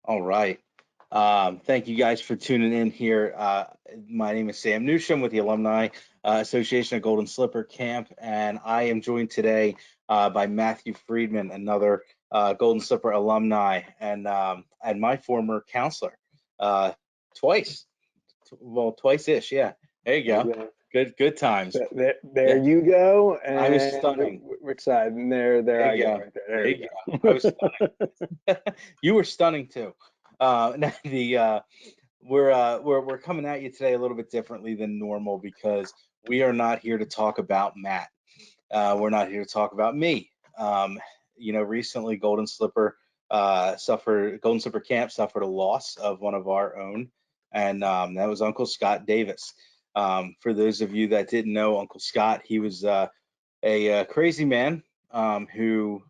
All right. Thank you guys for tuning in here. My name is Sam Newsham with the Alumni Association of Golden Slipper Camp, and I am joined today by Matthew Freedman, another Golden Slipper alumni and my former counselor. Twice, well, twice-ish, yeah. There you go. Good times. There Yeah, you go, I was and stunning. which side? And there There I you go, go. right there. There There you you go. I was go. stunning. You were stunning too. Now we're coming at you today a little bit differently than normal because we are not here to talk about Matt. We're not here to talk about me. Recently Golden Slipper Camp suffered a loss of one of our own, and that was Uncle Scott Davis. For those of you that didn't know Uncle Scott, he was a crazy man who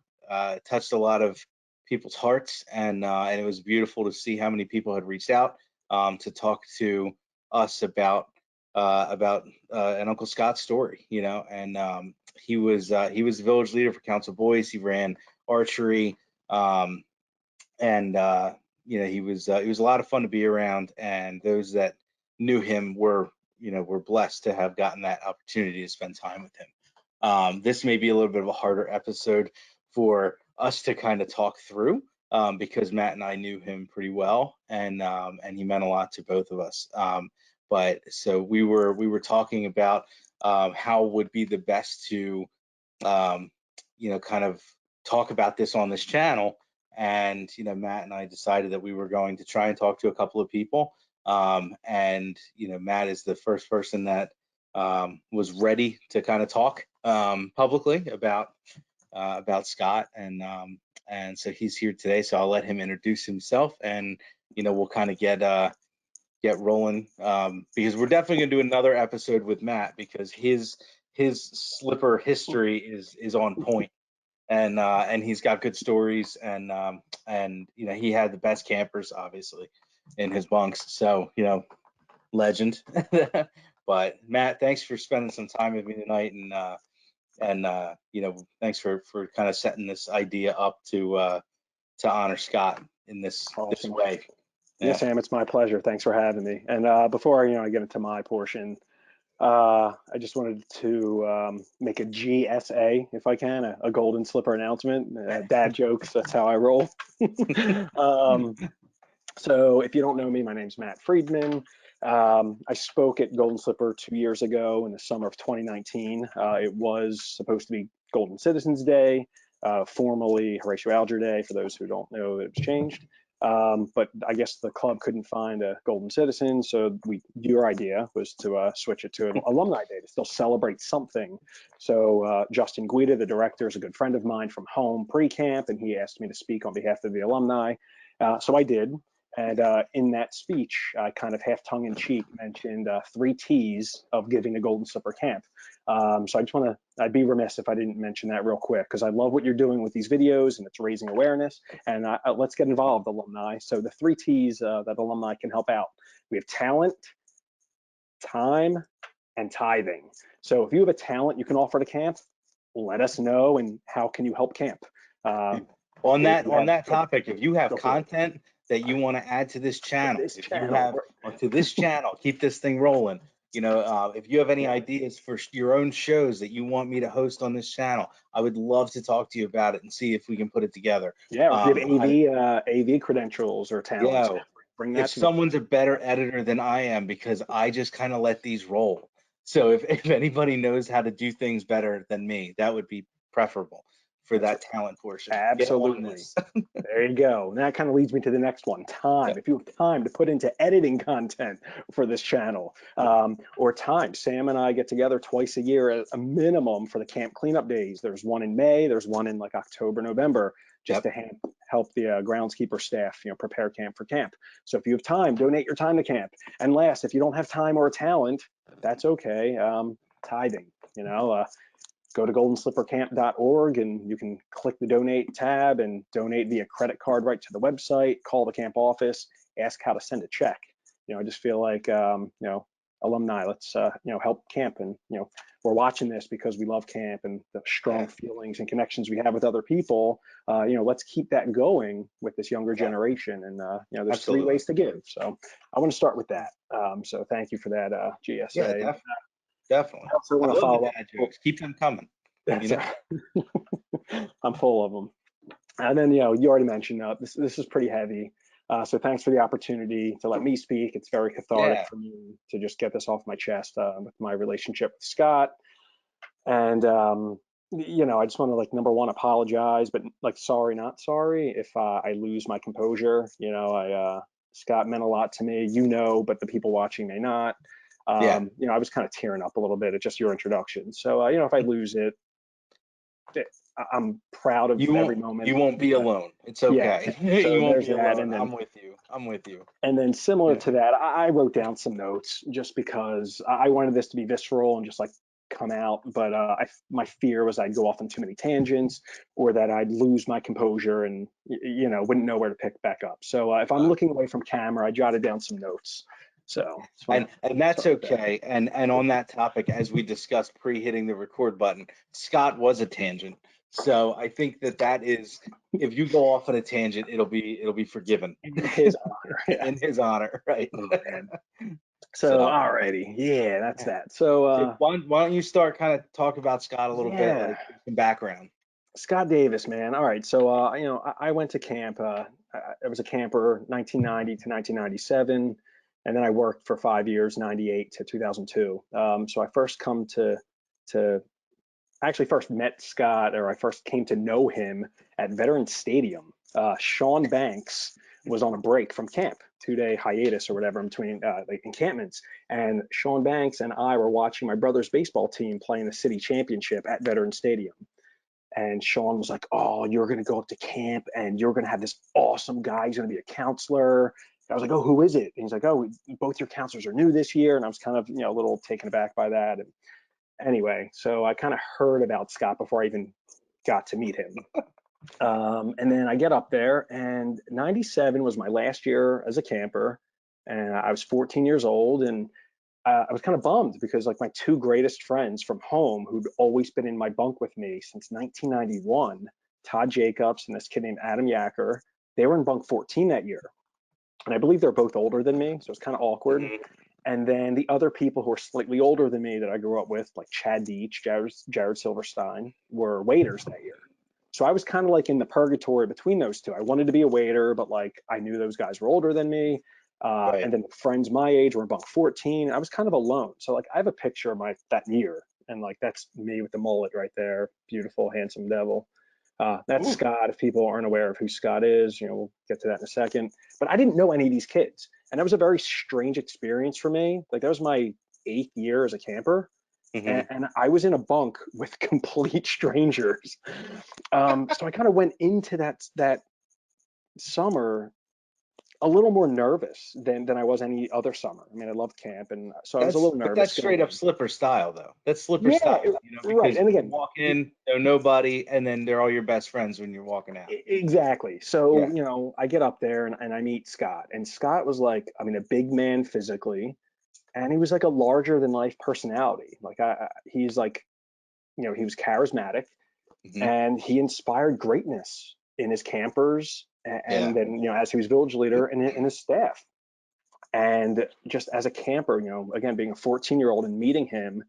touched a lot of people's hearts, and it was beautiful to see how many people had reached out to talk to us about an Uncle Scott story, and he was the village leader for Council Boys. He ran archery, and he was a lot of fun to be around, and those that knew him were blessed to have gotten that opportunity to spend time with him. This may be a little bit of a harder episode for us to kind of talk through because Matt and I knew him pretty well, and he meant a lot to both of us. But so we were talking about how would be the best to kind of talk about this on this channel, and Matt and I decided that we were going to try and talk to a couple of people, and Matt is the first person that was ready to kind of talk publicly about Scott, and so he's here today. So I'll let him introduce himself, and we'll kind of get rolling, because we're definitely gonna do another episode with Matt because his slipper history is on point, and he's got good stories, and he had the best campers obviously in his bunks, so legend. But Matt, thanks for spending some time with me tonight, and thanks for kind of setting this idea up to honor Scott in this Awesome. way. Yeah, Sam, it's my pleasure. Thanks for having me. And before I get into my portion, I just wanted to make a GSA, if I can, a Golden Slipper announcement. Dad jokes, that's how I roll. So if you don't know me, my name's Matt Freedman. I spoke at Golden Slipper 2 years ago in the summer of 2019. It was supposed to be Golden Citizens Day, formerly Horatio Alger Day, for those who don't know, it was changed. But I guess the club couldn't find a Golden Citizen, so your idea was to switch it to an Alumni Day to still celebrate something. So Justin Guida, the director, is a good friend of mine from home pre-camp, and he asked me to speak on behalf of the alumni. So I did. And in that speech, I kind of half tongue-in-cheek mentioned 3 T's of giving a Golden Slipper camp. So I just I'd be remiss if I didn't mention that real quick, because I love what you're doing with these videos, and it's raising awareness. And let's get involved, alumni. So the 3 T's that alumni can help out. We have talent, time, and tithing. So if you have a talent you can offer to camp, let us know, and how can you help camp? On that topic, if you have content that you want to add to this channel, to this channel, keep this thing rolling. If you have any ideas for your own shows that you want me to host on this channel, I would love to talk to you about it and see if we can put it together. Yeah, or if you have AV credentials or talents, bring that if someone's a better editor than I am, because I just kind of let these roll. So if anybody knows how to do things better than me, that would be preferable for that talent portion. Absolutely. There you go. And that kind of leads me to the next one, time. If you have time to put into editing content for this channel, or time. Sam and I get together twice a year at a minimum for the camp cleanup days. There's one in May, there's one in like October, November, just to help the groundskeeper staff, prepare camp for camp. So if you have time, donate your time to camp. And last, if you don't have time or talent, that's okay. Tithing, go to goldenslippercamp.org, and you can click the donate tab and donate via credit card right to the website. Call the camp office, ask how to send a check. I just feel like alumni, let's help camp. And we're watching this because we love camp and the strong feelings and connections we have with other people. Let's keep that going with this younger generation. And there's Absolutely. 3 ways to give. So I want to start with that. So thank you for that, GSA. Yeah, definitely. I also want to love the follow up. dad jokes. Keep them coming. I'm full of them. And then, you already mentioned this is pretty heavy. So thanks for the opportunity to let me speak. It's very cathartic for me to just get this off my chest with my relationship with Scott. And, I just want to, like, number one, apologize, but like, sorry, not sorry if I lose my composure. Scott meant a lot to me, but the people watching may not. I was kind of tearing up a little bit at just your introduction. So, if I lose it, I'm proud of every moment. You won't be alone. It's okay. Yeah. So you won't be that, alone. and then, I'm with you. And then similar to that, I wrote down some notes just because I wanted this to be visceral and just like come out. But my fear was I'd go off on too many tangents, or that I'd lose my composure and wouldn't know where to pick back up. So if I'm looking away from camera, I jotted down some notes. So and that's okay. And on that topic, as we discussed pre-hitting the record button, Scott was a tangent. So I think that is, if you go off on a tangent, it'll be forgiven. In his honor. Yeah. In his honor, right? Oh, man. So alrighty, yeah, that's that. So why don't you start kind of talk about Scott a little bit, like some background. Scott Davis, man. All right, so I went to camp. I was a camper 1990 to 1997, and then I worked for 5 years, 98 to 2002. So I first first met Scott, or I first came to know him at Veterans Stadium. Sean Banks was on a break from camp, 2-day hiatus or whatever in between like encampments. And Sean Banks and I were watching my brother's baseball team playing the city championship at Veterans Stadium. And Sean was like, "Oh, you're going to go up to camp and you're going to have this awesome guy. He's going to be a counselor." And I was like, "Oh, who is it?" And he's like, "Oh, both your counselors are new this year." And I was kind of, a little taken aback by that. And anyway, so I kind of heard about Scott before I even got to meet him. And then I get up there, and 97 was my last year as a camper, and I was 14 years old, and I was kind of bummed because, like, my 2 greatest friends from home, who'd always been in my bunk with me since 1991, Todd Jacobs and this kid named Adam Yacker, they were in bunk 14 that year. And I believe they're both older than me, so it's kind of awkward. Mm-hmm. And then the other people who are slightly older than me that I grew up with, like Chad Deach, Jared Silverstein, were waiters that year. So I was kind of like in the purgatory between those two. I wanted to be a waiter, but like I knew those guys were older than me. Right. And then friends my age were in bunk 14. I was kind of alone. So like I have a picture of that year, and like that's me with the mullet right there. Beautiful, handsome devil. That's Scott. If people aren't aware of who Scott is, we'll get to that in a second. But I didn't know any of these kids. And that was a very strange experience for me. Like that was my 8th year as a camper. Mm-hmm. And I was in a bunk with complete strangers. So I kind of went into that summer a little more nervous than I was any other summer. I mean, I loved camp, and so I was a little nervous. But that's straight up Slipper style, though. That's Slipper style, because right. And again, you walk in, know nobody, and then they're all your best friends when you're walking out. Exactly. So, I get up there and I meet Scott, and Scott was like, I mean, a big man physically, and he was like a larger than life personality. Like he's like, he was charismatic, mm-hmm. and he inspired greatness in his campers, and then, as he was village leader and his staff. And just as a camper, again, being a 14-year-old and meeting him,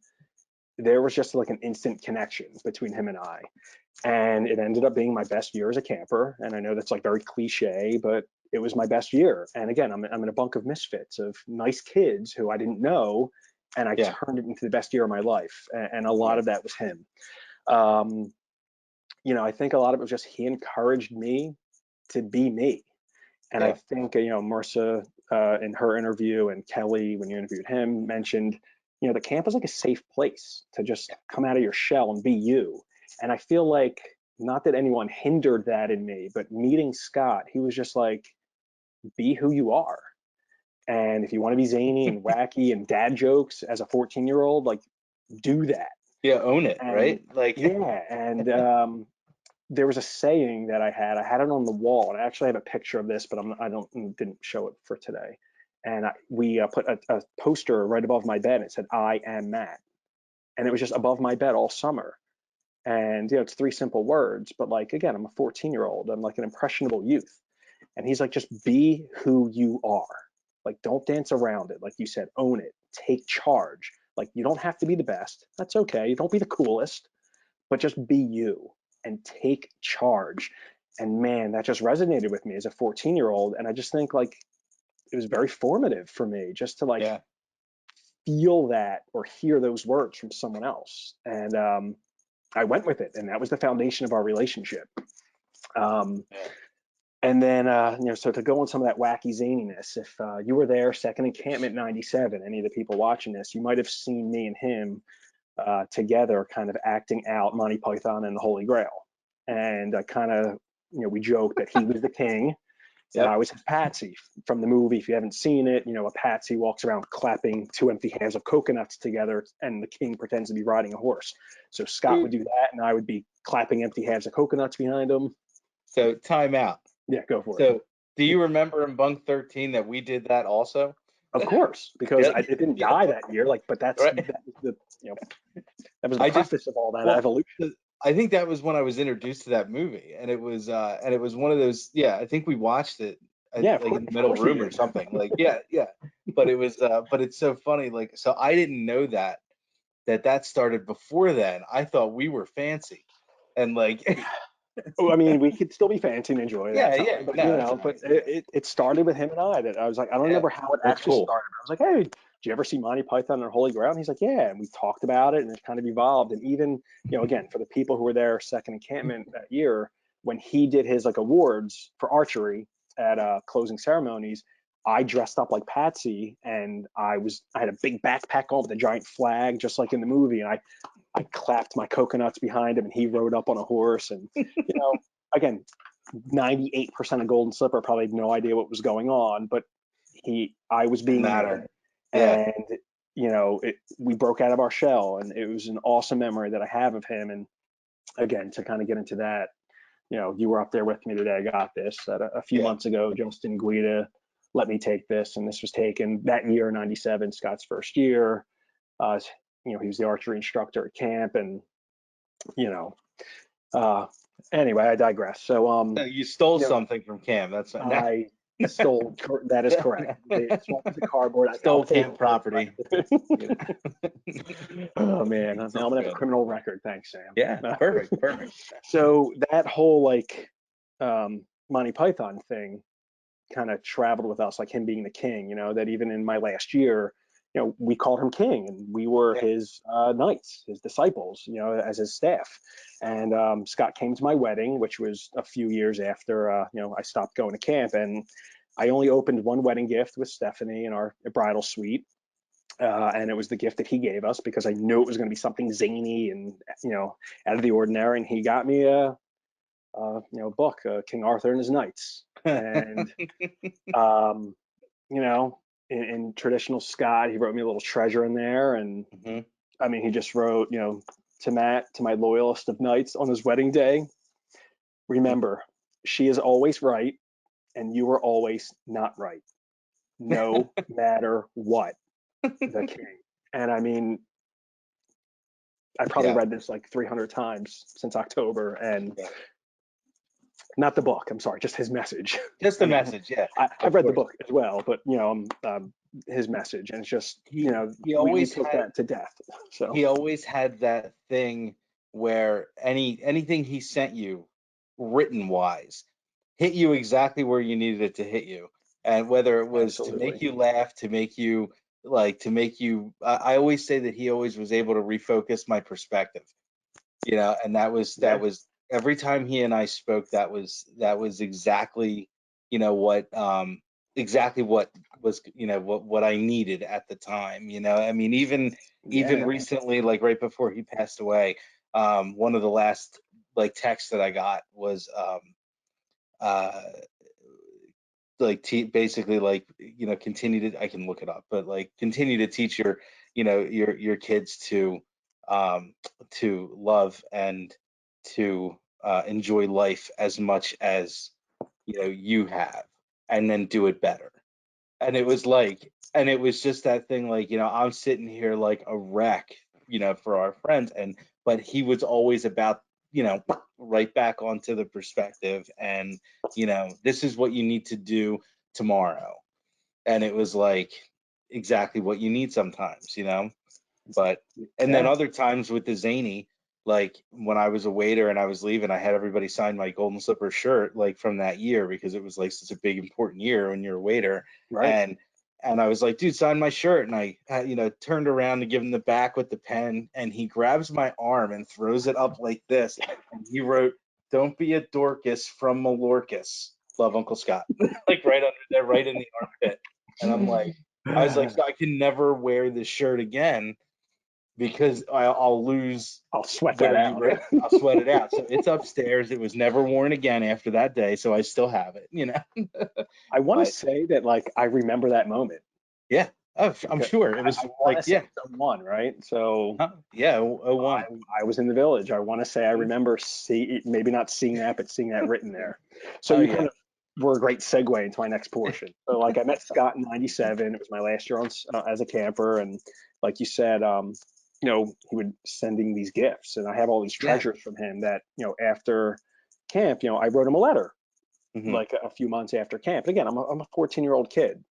there was just like an instant connection between him and I. And it ended up being my best year as a camper. And I know that's like very cliche, but it was my best year. And again, I'm in a bunk of misfits, of nice kids who I didn't know, and I turned it into the best year of my life. And a lot of that was him. I think a lot of it was just he encouraged me to be me. And I think, Marcia in her interview, and Kelly, when you interviewed him, mentioned, the camp is like a safe place to just come out of your shell and be you. And I feel like, not that anyone hindered that in me, but meeting Scott, he was just like, be who you are. And if you want to be zany and wacky and dad jokes as a 14-year-old, like, do that. Yeah, own it, right? Like, and there was a saying that I had it on the wall, and I actually have a picture of this, but I didn't show it for today. and we put a poster right above my bed. And it said, "I am Matt," and it was just above my bed all summer. And it's three simple words, but like again, I'm a 14-year-old. I'm like an impressionable youth. And he's like, just be who you are. Like, don't dance around it. Like you said, own it. Take charge. Like, you don't have to be the best. That's okay. Don't be the coolest, but just be you and take charge. And man, that just resonated with me as a 14-year-old. And I just think like it was very formative for me just to like Yeah. feel that or hear those words from someone else. And I went with it. And that was the foundation of our relationship. Yeah. And then, so to go on some of that wacky zaniness, if you were there, second encampment 97, any of the people watching this, you might have seen me and him together kind of acting out Monty Python and the Holy Grail. And kind of, we joked that he was the king and I Yep. was his patsy from the movie. If you haven't seen it, a patsy walks around clapping two empty hands of coconuts together and the king pretends to be riding a horse. So Scott would do that and I would be clapping empty halves of coconuts behind him. So time out. Yeah, go for it. So do you remember in Bunk 13 that we did that also? Of course, because Yeah. it didn't die that year. Like, but Right. that was the that was the preface of all that well, evolution. I think that was when I was introduced to that movie, and it was one of those. Yeah, I think we watched it Yeah, like in the of middle course we room or did. something. Like yeah, yeah. But it was but it's so funny. Like so I didn't know that started before then. I thought we were fancy, and like Oh, I mean, we could still be fancy and enjoy that yeah, yeah. time, but No, that's all but right. Yeah, it started with him and I. That I was like, I don't yeah. remember how it That's actually cool. started. But I was like, hey, did you ever see Monty Python and Holy Grail? And he's like, yeah. And we talked about it, and it kind of evolved. And even again, for the people who were there second encampment that year, when he did his like awards for archery at closing ceremonies, I dressed up like Patsy, and I had a big backpack on with a giant flag, just like in the movie, and I clapped my coconuts behind him, and he rode up on a horse, and again, 98% of Golden Slipper probably had no idea what was going on, but I was Didn't being matter. there, Yeah, and we broke out of our shell, and it was an awesome memory that I have of him. And again, to kind of get into that, you were up there with me today. I got this that a few yeah. months ago. Justin Guida let me take this, and this was taken that year, '97, Scott's first year. Uh, he was the archery instructor at camp, and you know, uh, anyway, I digress. So, So you stole you know, something from Cam. That's no. I stole. That is correct. The small piece of cardboard. I'll Stole pay camp for property. it. Oh man, now I'm Oh, gonna have a man. criminal record. Thanks, Sam. Yeah, perfect, perfect. So that whole like Monty Python thing kind of traveled with us, like him being the king. That even in my last year, we called him king, and we were Yeah. his knights, his disciples, as his staff. And Scott came to my wedding, which was a few years after I stopped going to camp, and I only opened one wedding gift with Stephanie in our bridal suite. And it was the gift that he gave us because I knew it was going to be something zany and out of the ordinary. And he got me book, King Arthur and his Knights, and um, in traditional Scott, he wrote me a little treasure in there, and Mhm. I mean, he just wrote, to Matt, to my loyalist of knights on his wedding day, remember, she is always right, and you are always not right, no matter what, the king. And I mean, I probably Yeah, read this like 300 times since October, and yeah. not the book. I'm sorry, just his message. Just I the mean, message. Yeah, I've of read the course. book as well, but his message, and it's just He we always took had that to death. So he always had that thing where anything he sent you, written wise, hit you exactly where you needed it to hit you, and whether it was to make absolutely, you laugh, to make you to make you. I always say that he always was able to refocus my perspective. And that yeah, was every time he and I spoke, that was exactly what was what I needed at the time. I mean, even yeah, recently, like right before he passed away, one of the last like texts that I got was uh like basically like continue to, I can look it up, but like continue to teach your kids um to love and to enjoy life as much as you have, and then do it better. And it was like, and it was just that thing, like, I'm sitting here like a wreck, for our friends. But he was always about, right back onto the perspective. And, this is what you need to do tomorrow. And it was like exactly what you need sometimes. But, and then Yeah. other times with the zany, like when I was a waiter and I was leaving, I had everybody sign my Golden Slipper shirt, like from that year, because it was like such a big important year when you're a waiter. Right. And I was like, dude, sign my shirt. And I turned around to give him the back with the pen, and he grabs my arm and throws it up like this, and he wrote, "Don't be a Dorcas from Mallorcas. Love, Uncle Scott." Like right under there, right in the armpit. And I was like, so I can never wear this shirt again because I'll lose I'll sweat where that you out. wrote. I'll sweat it out. So it's upstairs. It was never worn again after that day. So I still have it. I want to But say that like I remember that moment. yeah, oh, I'm Because sure it was I want like, to say yeah, it's '01, right? So yeah, oh, I, one. I was in the village. I want to say I remember maybe not seeing that, but seeing that written there. So Oh you kind yeah, of were a great segue into my next portion. So like I met Scott in '97. It was my last year as a camper, and like you said, he would sending these gifts, and I have all these yeah. treasures from him that after camp, I wrote him a letter Hmm. like a few months after camp. And again, I'm a 14-year-old kid.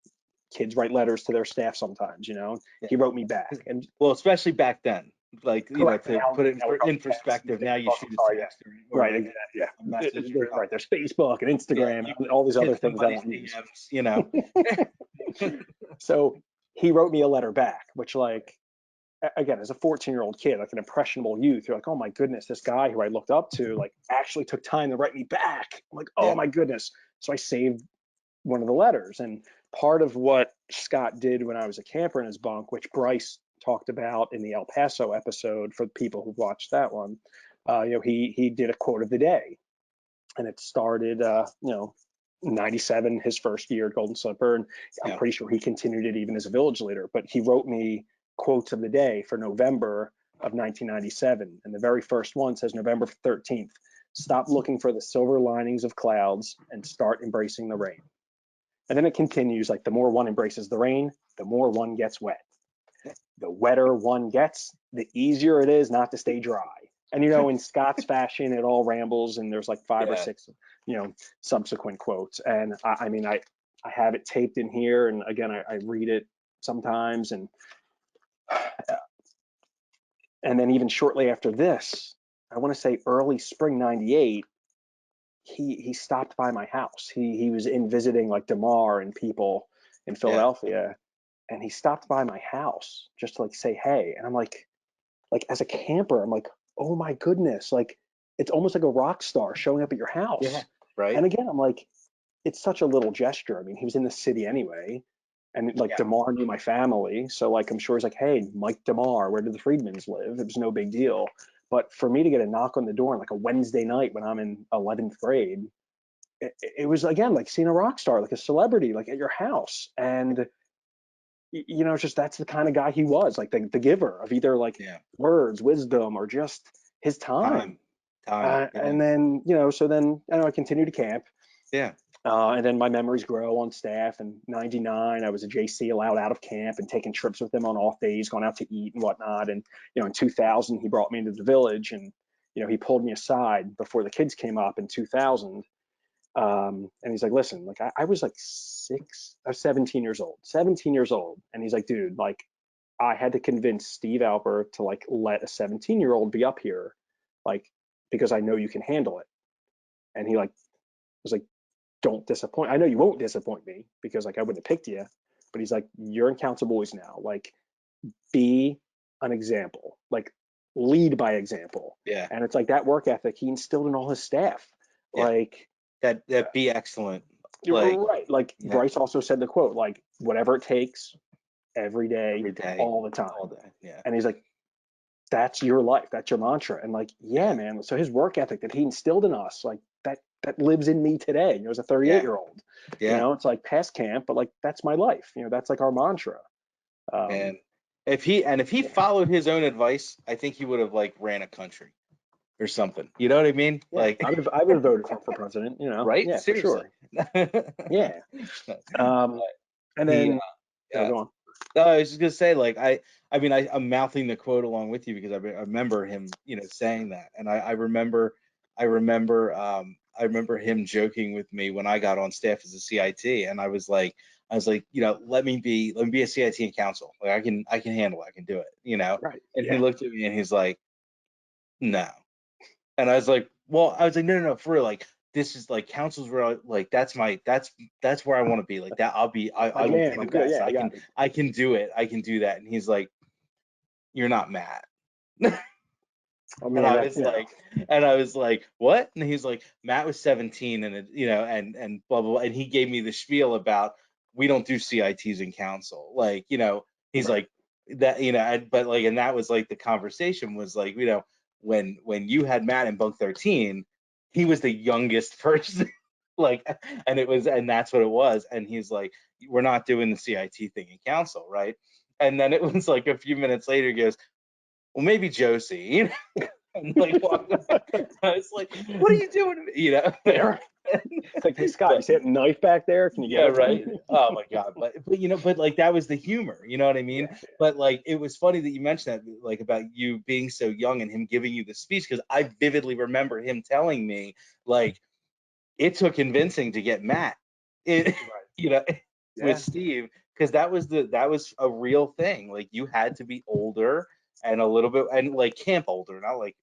Kids write letters to their staff sometimes. Yeah. He wrote me back, and Well, especially back then, like correct. to Now, put it now we in talk text and perspective. Now you Facebook. I'm shoot a sorry, yeah. text or Right, like exactly. Yeah. a message. Right. There's Facebook and Yeah, Instagram you and all these hit other things I somebody's don't use. DMs. So he wrote me a letter back, which like again, as a 14-year-old kid, like an impressionable youth, you're like, oh my goodness, this guy who I looked up to like actually took time to write me back. I'm like, oh Yeah. my goodness. So I saved one of the letters. And part of what Scott did when I was a camper in his bunk, which Bryce talked about in the El Paso episode for people who've watched that one, he did a quote of the day, and it started, 97, his first year at Golden Slipper, and I'm Yeah. pretty sure he continued it even as a village leader. But he wrote me quotes of the day for November of 1997, and the very first one says November 13th. Stop looking for the silver linings of clouds and start embracing the rain. And then it continues like the more one embraces the rain, the more one gets wet. The wetter one gets, the easier it is not to stay dry. And in Scott's fashion, it all rambles, and there's like five or Yeah. six, subsequent quotes. And I mean, I have it taped in here, and again, I read it sometimes, and then even shortly after this, I want to say early spring '98, he stopped by my house. He was in visiting like DeMar and people in Yeah. Philadelphia, and he stopped by my house just to like say hey. And I'm like as a camper, I'm like, oh my goodness, like it's almost like a rock star showing up at your Yeah. house. Right. And again, I'm like, it's such a little gesture. I mean, he was in the city anyway, and like Yeah. DeMar knew my family, so like I'm sure he's like, hey, Mike DeMar, where do the Freedmans live? It was no big deal. But for me to get a knock on the door on like a Wednesday night when I'm in 11th grade, it was again like seeing a rock star, like a celebrity, like at your house. And it's just that's the kind of guy he was, like the giver of either like Yeah. words, wisdom, or just his time. Time. Time. Yeah. And then so then I continued to camp. Yeah. And then my memories grow on staff. In '99, I was a JC allowed out of camp and taking trips with him on off days, going out to eat and whatnot. And in 2000, he brought me into the village, and he pulled me aside before the kids came up in 2000. And he's like, listen, like I was like 17 years old, 17 years old. And he's like, dude, like I had to convince Steve Alper to like let a 17-year-old be up here, like, because I know you can handle it. And he like was like, don't disappoint. I know you won't disappoint me because like I wouldn't have picked you, but he's like, you're in Council Boys now. Like, be an example, like lead by example. Yeah. And it's like that work ethic he instilled in all his staff. Yeah. Like, That be excellent. you're Like, right. Like yeah, Bryce also said the quote, like, whatever it takes, every day, every day, all the time. all day. Yeah. And he's like, that's your life. That's your mantra. And like, yeah, man. So his work ethic that he instilled in us, like that lives in me today. As a 38 Yeah. year old, Yeah. it's like past camp, but like that's my life. That's like our mantra. And if he followed his own advice, I think he would have like ran a country or something. You know what I mean? Yeah, Like, I would have voted for him for president. right? Yeah, for Seriously. sure. Yeah. Um, And he then, yeah. go on. No, I was just gonna say, like, I mean, I'm mouthing the quote along with you because I remember him, saying that, and I remember him joking with me when I got on staff as a CIT, and I was like, let me be a CIT in council. Like, I can handle it, I can do it. Right. And he Yeah. looked at me and he's like, no, and I was like, well, I was like, no, no, no, for real, like. This is like council's where like that's where I want to be like that. My I will be jam. the I'm good. best. Yeah, you got it. I can do it. I can do that. And he's like, you're not Matt. I And mean, I that, was like, what? And he's like, Matt was 17 and and blah, blah, blah. And he gave me the spiel about we don't do CITs in council. Like, he's right. like that, but like, and that was like the conversation was like, when you had Matt in bunk 13, he was the youngest person. Like, and that's what it was. And he's like, we're not doing the CIT thing in council, right? And then it was like a few minutes later, he goes, well, maybe Josie, and like walked away. I was like, what are you doing to me? Yeah. It's like, hey, Scott, you But see that knife back there? Can you get yeah, it for right. me? Oh my God. But like that was the humor, you know what I mean? Yeah. But like it was funny that you mentioned that, like about you being so young and him giving you the speech, because I vividly remember him telling me, like, it took convincing to get Matt, it, Right. you know, with Yeah. Steve, because that was a real thing. Like you had to be older and a little bit, and like camp older, not like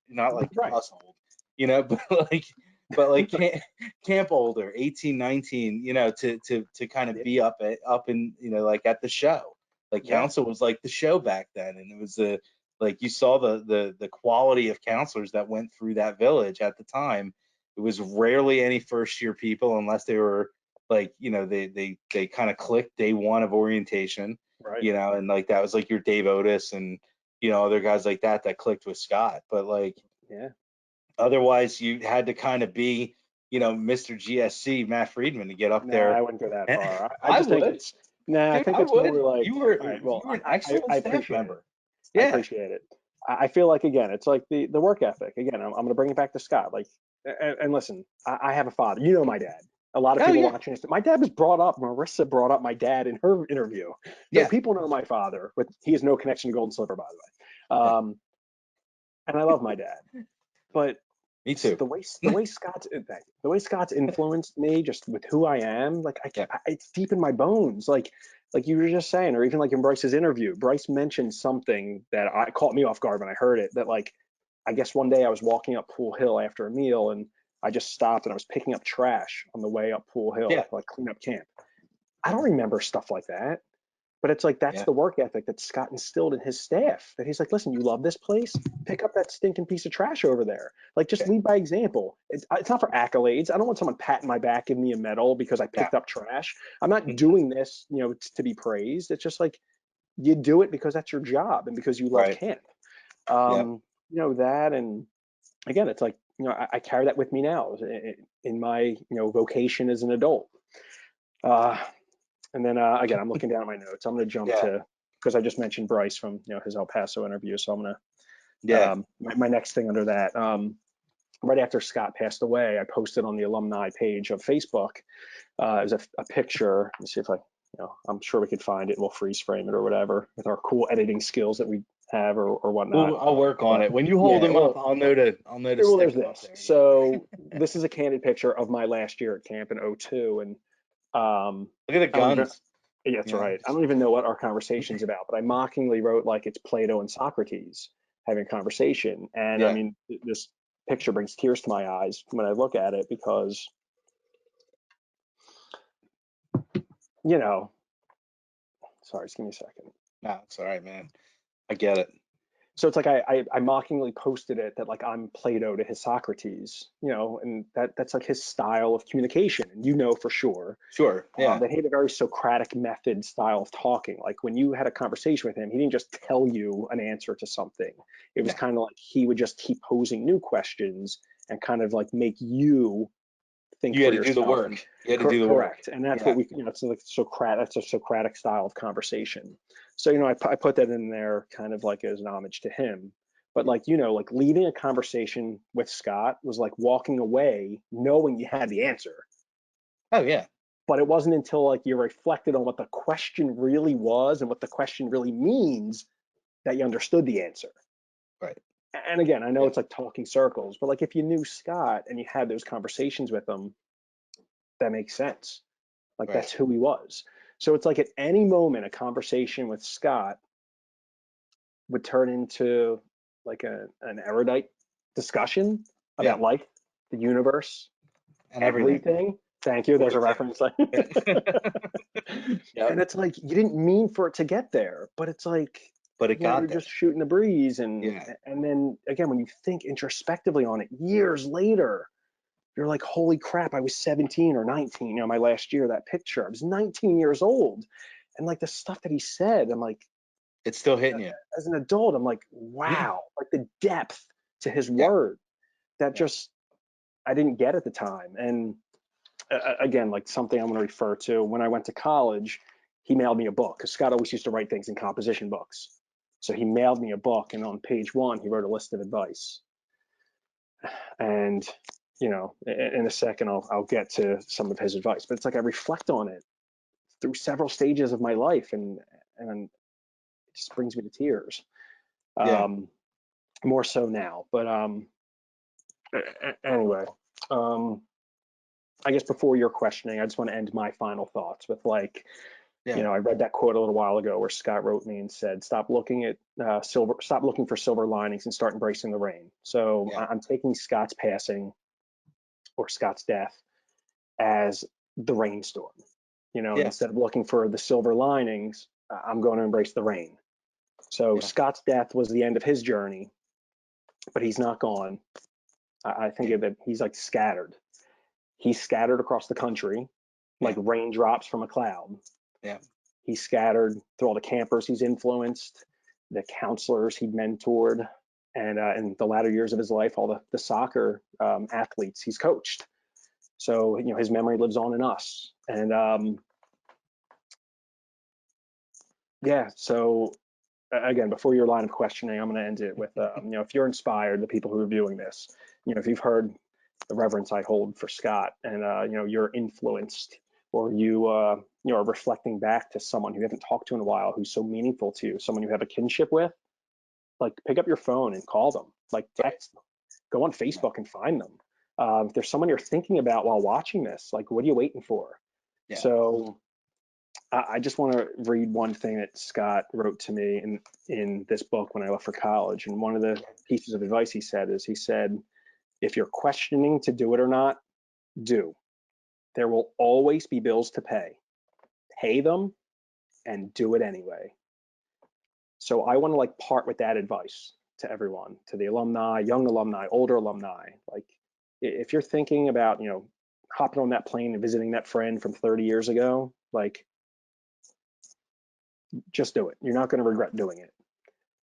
Right. us old, but like camp older, 18, 19, to kind of Yeah. be up in, like at the show. Like Yeah. council was like the show back then, and it was like you saw the quality of counselors that went through that village at the time. It was rarely any first year people unless they were like, they kind of clicked day one of orientation, Right. and like that was like your Dave Otis and other guys like that clicked with Scott. But like Yeah. otherwise you had to kind of be, Mr. GSC Matt Friedman to get up Nah, I there. wouldn't go that And far. I I just think would, it's, nah, I dude, think I it's more would. like, all right, You well, were an excellent I staff appreciate it. member. I Yeah. appreciate it. I feel like, again, it's like the work ethic. Again, I'm going to bring it back to Scott. Like, and listen, I have a father. You know my dad. A lot of Oh people yeah. watching this. My dad was brought up. Marissa brought up my dad in her interview. So Yeah. people know my father. But he has no connection to Golden Slipper, by the way. Yeah. And I love my dad. But Me too. the way Scott's influenced me just with who I am, like Yeah. it's deep in my bones. Like you were just saying, or even like in Bryce's interview, Bryce mentioned something that I caught me off guard when I heard it. That, like, I guess one day I was walking up Pool Hill after a meal and I just stopped and I was picking up trash on the way up Pool Yeah. Hill to like clean up camp. I don't remember stuff like that. But it's like that's Yeah. the work ethic that Scott instilled in his staff. That he's like, listen, you love this place, pick up that stinking piece of trash over there. Like, just Yeah. lead by example. It's not for accolades. I don't want someone patting my back, giving me a medal because I No. picked up trash. I'm not doing this, to be praised. It's just like you do it because that's your job and because you love Right. camp. Yeah. That, and again, it's like, I carry that with me now in my vocation as an adult. Uh, and then again, I'm looking down at my notes. I'm going to jump Yeah. to, because I just mentioned Bryce from his El Paso interview. So I'm going to Yeah. my next thing under that. Right after Scott passed away, I posted on the alumni page of Facebook. It was a picture. Let me see if I'm sure we could find it. We'll freeze frame it or whatever with our cool editing skills that we have or whatnot. I'll work on But it. When you hold yeah, them up, well, I'll know to well, stick there's them up this. there. So this is a candid picture of my last year at camp in '02, and Look at the I don't even. guns. Yeah, that's right. I don't even know what our conversation's about, but I mockingly wrote like it's Plato and Socrates having a conversation. And I Yeah. mean, this picture brings tears to my eyes when I look at it because, you know, sorry, just give me a second. No, it's all right, man. I get it. So it's like I mockingly posted it that like I'm Plato to his Socrates, and that's like his style of communication, and for sure. Sure. Yeah. That he had a very Socratic method style of talking. Like when you had a conversation with him, he didn't just tell you an answer to something. It was Yeah. kind of like he would just keep posing new questions and kind of like make you think You for had to do the yourself. work. And You had to do the work. correct. And that's Yeah. what it's like Socratic. That's a Socratic style of conversation. So I put that in there kind of like as an homage to him. But like like leading a conversation with Scott was like walking away knowing you had the answer. Oh yeah. But it wasn't until like you reflected on what the question really was and what the question really means that you understood the answer. Right. And again, I know Yeah. it's like talking circles, but like if you knew Scott and you had those conversations with him, that makes sense. Like Right. that's who he was. So it's like at any moment, a conversation with Scott would turn into like an erudite discussion Yeah. about life, the universe, And everything. everything. Thank you. There's a reference. Yep. And it's like you didn't mean for it to get there, but it's like, But it you're got there. just shooting the breeze. Yeah. And then again, when you think introspectively on it years later, you're like, holy crap, I was 17 or 19, my last year, that picture, I was 19 years old. And like the stuff that he said, I'm like, It's still hitting you. as an adult, I'm like, Yeah. wow, like the depth to his Yeah. word that Yeah. just, I didn't get at the time. And again, like something I'm going to refer to, when I went to college, he mailed me a book because Scott always used to write things in composition books. So he mailed me a book, and on page 1, he wrote a list of advice. And in a second, I'll get to some of his advice, but it's like I reflect on it through several stages of my life, and it just brings me to tears. Yeah. More so now, but anyway, I guess before your questioning, I just want to end my final thoughts with like, Yeah. I read that quote a little while ago where Scott wrote me and said, "Stop looking at stop looking for silver linings and start embracing the rain." So Yeah. I'm taking Scott's passing or Scott's death as the rainstorm. And Yeah. instead of looking for the silver linings, I'm going to embrace the rain. So Yeah. Scott's death was the end of his journey, but he's not gone. I think Yeah. that he's like scattered. He's scattered across the country like Yeah. raindrops from a cloud. Yeah. He's scattered through all the campers he's influenced, the counselors he mentored, and in the latter years of his life, all the soccer athletes he's coached. So his memory lives on in us. And yeah, so again, before your line of questioning, I'm going to end it with if you're inspired, the people who are viewing this, if you've heard the reverence I hold for Scott, and you're influenced, or you are reflecting back to someone who you haven't talked to in a while, who's so meaningful to you, someone you have a kinship with, like pick up your phone and call them, like text them, go on Facebook and find them. If there's someone you're thinking about while watching this, like what are you waiting for? Yeah. So I just want to read one thing that Scott wrote to me in this book when I left for college. And one of the pieces of advice he said is, he said, if you're questioning to do it or not, do. There will always be bills to pay. Pay them and do it anyway. So I want to like part with that advice to everyone, to the alumni, young alumni, older alumni. Like if you're thinking about, hopping on that plane and visiting that friend from 30 years ago, like just do it. You're not going to regret doing it.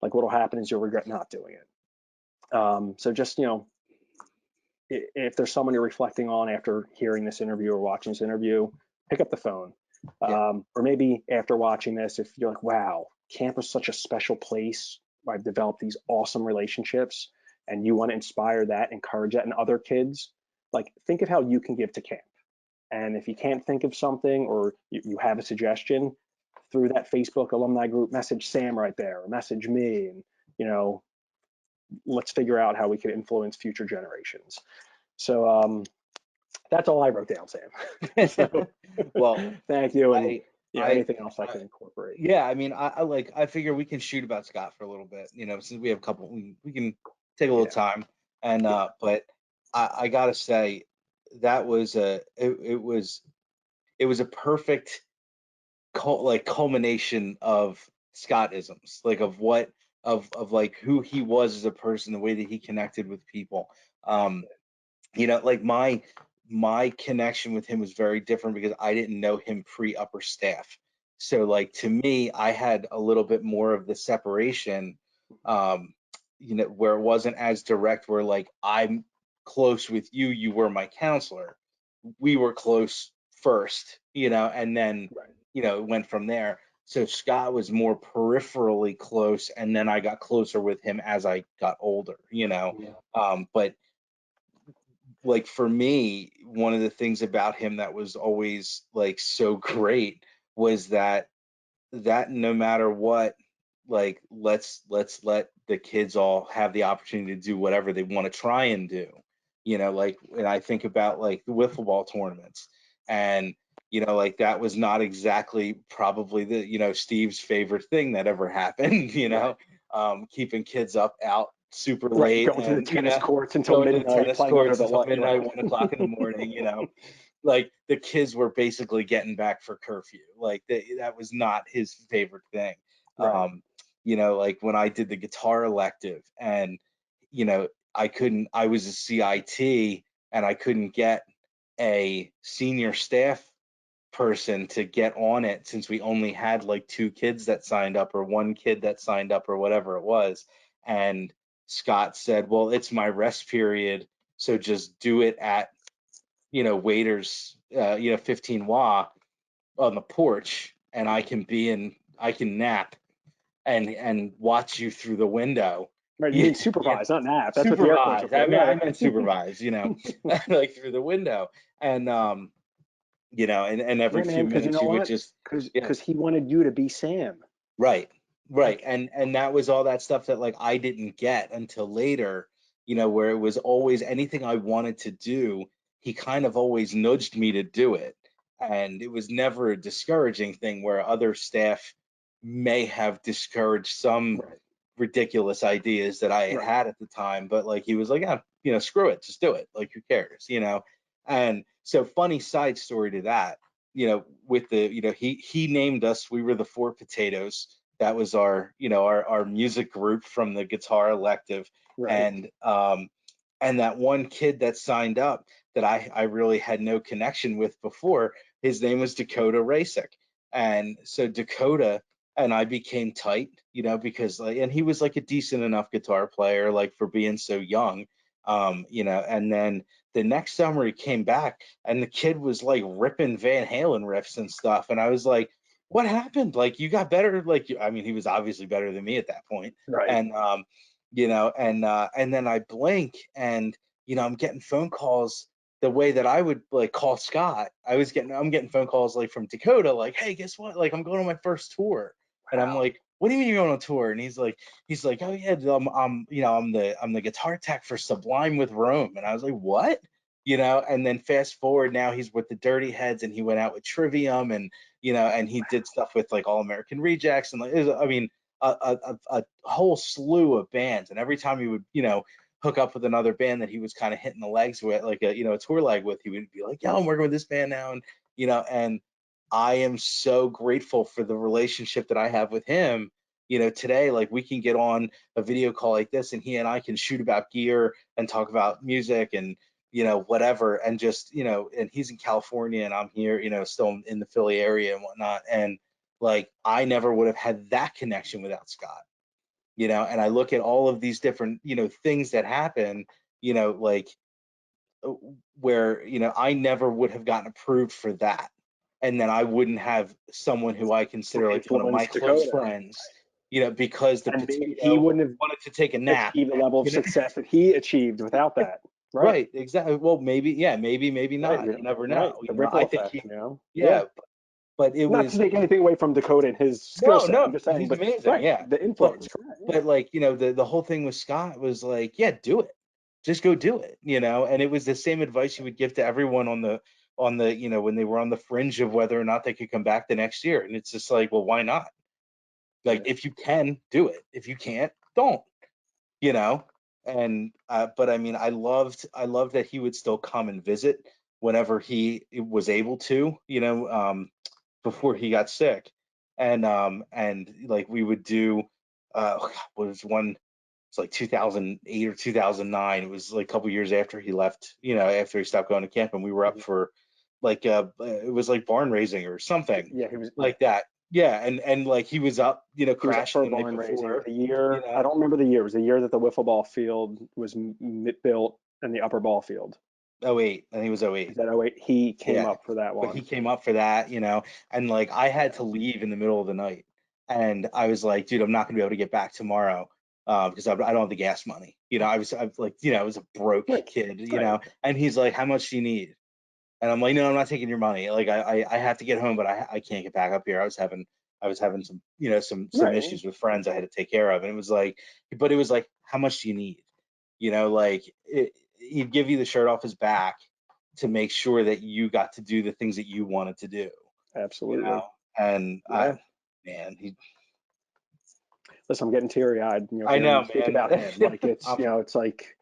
Like what'll happen is you'll regret not doing it. So just, if there's someone you're reflecting on after hearing this interview or watching this interview, pick up the phone. Yeah. Or maybe after watching this, if you're like, wow, camp is such a special place where I've developed these awesome relationships, and you want to inspire that, encourage that in other kids, like think of how you can give to camp. And if you can't think of something, or you have a suggestion, through that Facebook alumni group, message Sam right there, or message me, and let's figure out how we can influence future generations. So that's all I wrote down, Sam. So Well, thank you, and I, anything else I I, can incorporate. yeah, I mean, I figure we can shoot about Scott for a little bit, since we have a couple, we can take a little Yeah, time, and yeah, but I gotta say that was it was a perfect culmination of Scottisms, like of what of like who he was as a person, the way that he connected with people. Um, like my connection with him was very different because I didn't know him pre upper staff. So like to me, I had a little bit more of the separation, where it wasn't as direct, where like I'm close with you, you were my counselor. We were close first, and then, right. it went from there. So Scott was more peripherally close, and then I got closer with him as I got older, Yeah, but like for me, one of the things about him that was always like so great was that no matter what, like let's let the kids all have the opportunity to do whatever they want to try and do. Like when I think about like the wiffle ball tournaments, and like that was not exactly probably the Steve's favorite thing that ever happened. Right. Keeping kids up out super Right. late, Going to the and tennis courts until going to the midnight, tennis playing under courts the until light. midnight, Right. 1 o'clock in the morning. Like the kids were basically getting back for curfew. Like that was not his favorite thing. Right. Like when I did the guitar elective, and I was a CIT, and I couldn't get a senior staff person to get on it, since we only had like 2 kids that signed up, or 1 kid that signed up, or whatever it was. And Scott said, well, it's my rest period, so just do it at waiters 15 wa on the porch, and I can nap and watch you through the window. Right. You Yeah, mean yeah. supervise, not nap. That's what the air quotes are Supervise. I for. mean, I Yeah. meant supervise, like through the window. And and every Yeah, man. few Because you minutes know you would what? just, Because yeah. he wanted you to be Sam. Right, right. Like, And that was all that stuff that like I didn't get until later, where it was always anything I wanted to do, he kind of always nudged me to do it. And it was never a discouraging thing, where other staff may have discouraged some right. ridiculous ideas that I had Right. had at the time. But like he was like, yeah, screw it, just do it. Like who cares? And so, funny side story to that, with the, he named us, we were the Four Potatoes. That was our music group from the guitar elective. Right. And that one kid that signed up, that I really had no connection with before, his name was Dakota Rasick. And so Dakota and I became tight, because like, and he was like a decent enough guitar player, like for being so young. And then the next summer he came back, and the kid was like ripping Van Halen riffs and stuff. And I was like, what happened? Like you got better? Like, I mean, he was obviously better than me at that point. Right. And then I blink, and I'm getting phone calls the way that I would like call Scott. I'm getting phone calls like from Dakota, like, hey, guess what? Like I'm going on my first tour. And I'm Wow. like, what do you mean you're going on tour? And he's like, oh yeah, I'm the guitar tech for Sublime with Rome. And I was like, what? And then fast forward, now he's with the Dirty Heads, and he went out with Trivium, and and he did stuff with like All American Rejects, and like, I mean, a whole slew of bands. And every time he would, hook up with another band that he was kind of hitting the legs with, like a tour leg with, he would be like, yeah, I'm working with this band now. And I am so grateful for the relationship that I have with him. Today, like we can get on a video call like this, and he and I can shoot about gear and talk about music, and whatever, and just and he's in California, and I'm here, still in the Philly area and whatnot. And like I never would have had that connection without Scott. And I look at all of these different things that happen, like where I never would have gotten approved for that, and then I wouldn't have someone who I consider like one of my Influence close Dakota. friends, because the And maybe he potato wouldn't have wanted to take a nap. achieved the level of you know success that he achieved without that. Right. right, exactly. Well, maybe, yeah, maybe Right. not, you never Right. know. The I ripple think effect, he, Yeah. yeah, but it Not to was, take anything away from Dakota and his skill no, set. I'm no, just saying, he's but amazing, right, yeah. the but influence, correct. Yeah. but like the whole thing with Scott was like, yeah, do it, just go do it. And it was the same advice you would give to everyone on the when they were on the fringe of whether or not they could come back the next year. And it's just like, well, why not? Like Yeah. if you can, do it. If you can't, don't. you know and but I mean, I loved that he would still come and visit whenever he was able to, before he got sick. And like we would do, what was one, it's like 2008 or 2009. It was like a couple years after he left, after he stopped going to camp, and we were up for like it was like barn raising or something Yeah, he was. Yeah, like that. Yeah, and like he was up, he was up crashing for a the night barn raising before, the you year. I know. don't remember the year. It was the year that the wiffle ball field was built and the upper ball field. Oh 08, I think it was oh Is 08. that 08? He came Yeah, up for that but he one. came up for that, and like I had Yeah. to leave in the middle of the night, and I was like, dude, I'm not gonna be able to get back tomorrow. because I don't have the gas money. I was like, I was a broke Right. kid, Right. and he's like, how much do you need? And I'm like, no, I'm not taking your money. Like I have to get home, but I can't get back up here. I was having some, some Right. issues with friends I had to take care of. And it was like, but it was like, how much do you need? Like he'd give you the shirt off his back to make sure that you got to do the things that you wanted to do, you Absolutely. know? And Yeah. man, Listen, I'm getting teary eyed, I hearing you know, speak man. about him. Like it's, it's like,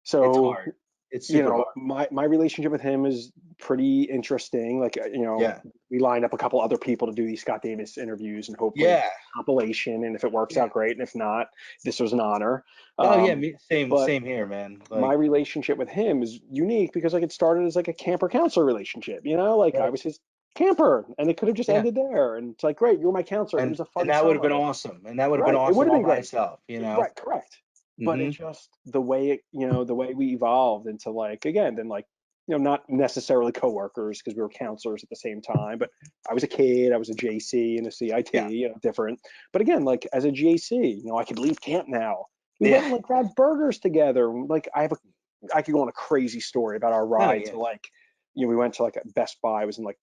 It's so, hard. It's super hard. my relationship with him is pretty interesting. Like, Yeah. we lined up a couple other people to do these Scott Davis interviews, and hopefully Yeah. compilation. And if it works Yeah. out, great. And if not, this was an honor. Oh yeah, Um, same but same here, man. my Like, relationship with him is unique because like it started as like a camper counselor relationship, like I right. was his camper, and it could have just Yeah. ended there. And it's like, great, you were my counselor. It And was a and fun that would have been summer. awesome. And that would have been Right. It would awesome have all been by great. itself, Right. Correct. But it Hmm. just the way it, the way we evolved into like, again, then like, not necessarily coworkers because we were counselors at the same time, but I was a kid, I was a JC and a CIT, Yeah. different. But again, like as a JC, I could leave camp now. We went Yeah. and like grabbed burgers together. Like I could go on a crazy story about our Oh ride yeah. to like, we went to like a Best Buy. It was in like,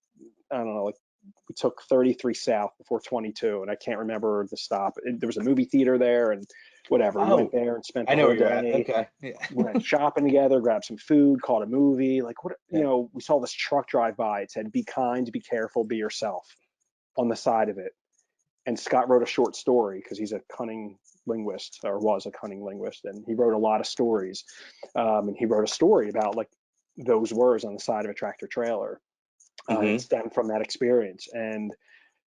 I don't know, like we took 33 South before 22, and I can't remember the stop. There was a movie theater there, and whatever. We went Oh, there and spent I the know whole where you're at. day. Okay. Yeah. We went shopping together, grabbed some food, caught a movie. Like what, Yeah. we saw this truck drive by. It said, "Be kind, be careful, be yourself," on the side of it. And Scott wrote a short story because he's a cunning linguist, or was a cunning linguist, and he wrote a lot of stories. And he wrote a story about like those words on the side of a tractor trailer, and it Hmm. stemmed from that experience. And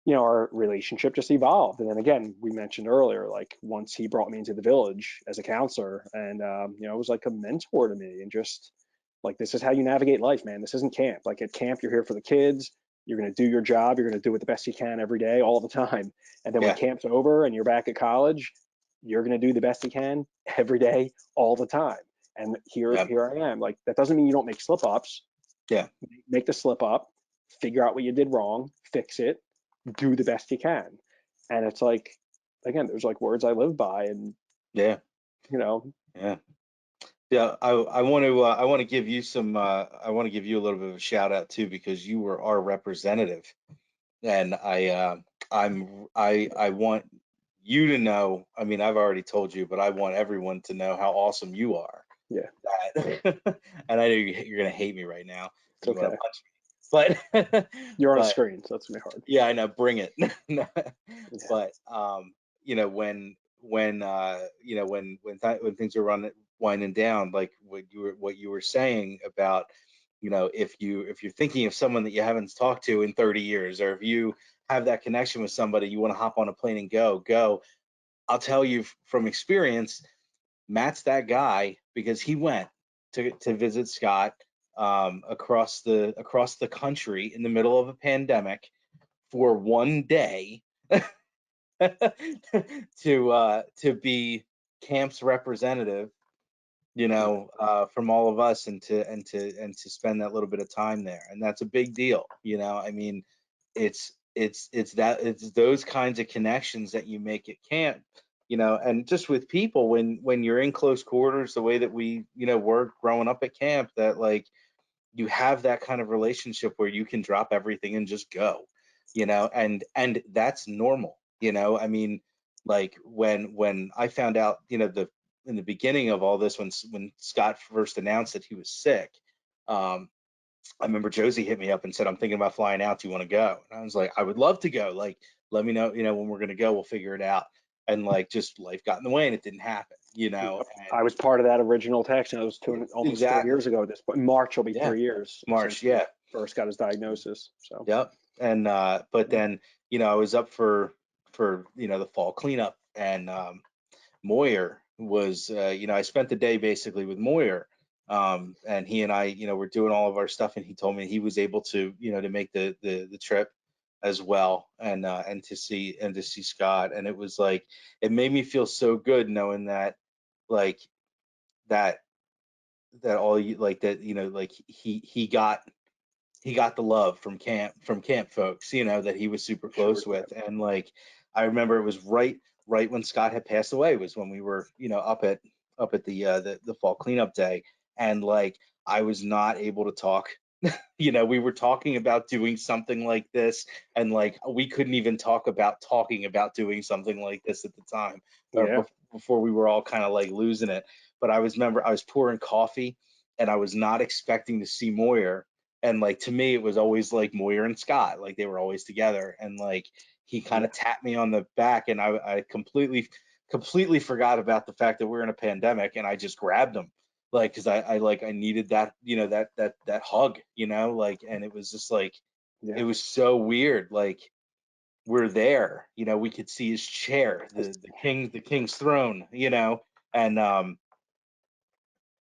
our relationship just evolved. And then again, we mentioned earlier, like once he brought me into the village as a counselor, and it was like a mentor to me, and just like, this is how you navigate life, man. This isn't camp. Like at camp, you're here for the kids. You're going to do your job. You're going to do it the best you can every day, all the time. And then when Yeah. camp's over and you're back at college, you're going to do the best you can every day, all the time. And Yeah. here I am. Like that doesn't mean you don't make slip ups. Yeah. Make the slip up, figure out what you did wrong, fix it, do the best you can. And it's like, again, there's like words I live by, and Yeah. you know, Yeah. Yeah. I want to give you some. I want to give you a little bit of a shout out too, because you were our representative, and I want you to know. I mean, I've already told you, but I want everyone to know how awesome you are. yeah, That, and I know you're gonna hate me right now, it's and you want okay. to punch me, but You're on a but screen, so that's gonna be hard. yeah, I know, bring it. Yeah, But when things are running winding down, like what you were saying about, if you're thinking of someone that you haven't talked to in 30 years, or if you have that connection with somebody, you want to hop on a plane and go. I'll tell you from experience, Matt's that guy, because he went to visit Scott, across the country in the middle of a pandemic for one day, to be camp's representative, yeah, from all of us, and to spend that little bit of time there. And that's a big deal. I mean, it's those kinds of connections that you make at camp, and just with people, when you're in close quarters, the way that we, were growing up at camp, that like you have that kind of relationship where you can drop everything and just go, and that's normal. I mean, like when I found out, in the beginning of all this, when Scott first announced that he was sick, um I remember Josie hit me up and said, I'm thinking about flying out, do you want to go? And I was like, I would love to go. Like, let me know, when we're going to go, we'll figure it out. And like, just life got in the way and it didn't happen, yep. and I was part of that original text, and it was almost 3 exactly. years ago at this point. March will be Yeah. 3 years March. since he Yeah. first got his diagnosis. So Yep. And but yeah, then, I was up for the fall cleanup, and Moyer was, I spent the day basically with Moyer, and he and I, were doing all of our stuff, and he told me he was able to, to make the trip as well, and to see Scott. And it was like, it made me feel so good knowing that, like, that that all you like that, like he got the love from camp folks, that he was super sure close did. with. And like, I remember it was right right when Scott had passed away was when we were, up at the fall cleanup day, and like I was not able to talk. We were talking about doing something like this, and like we couldn't even talk about talking about doing something like this at the time, or Yeah. before we were all kind of like losing it. But remember I was pouring coffee, and I was not expecting to see Moyer, and like to me it was always like Moyer and Scott, like they were always together, and like he kind Yeah. of tapped me on the back, and I completely forgot about the fact that we're in a pandemic, and I just grabbed him, like because I needed that, that hug, like, and it was just like Yeah. it was so weird, like we're there, we could see his chair, the king's throne, and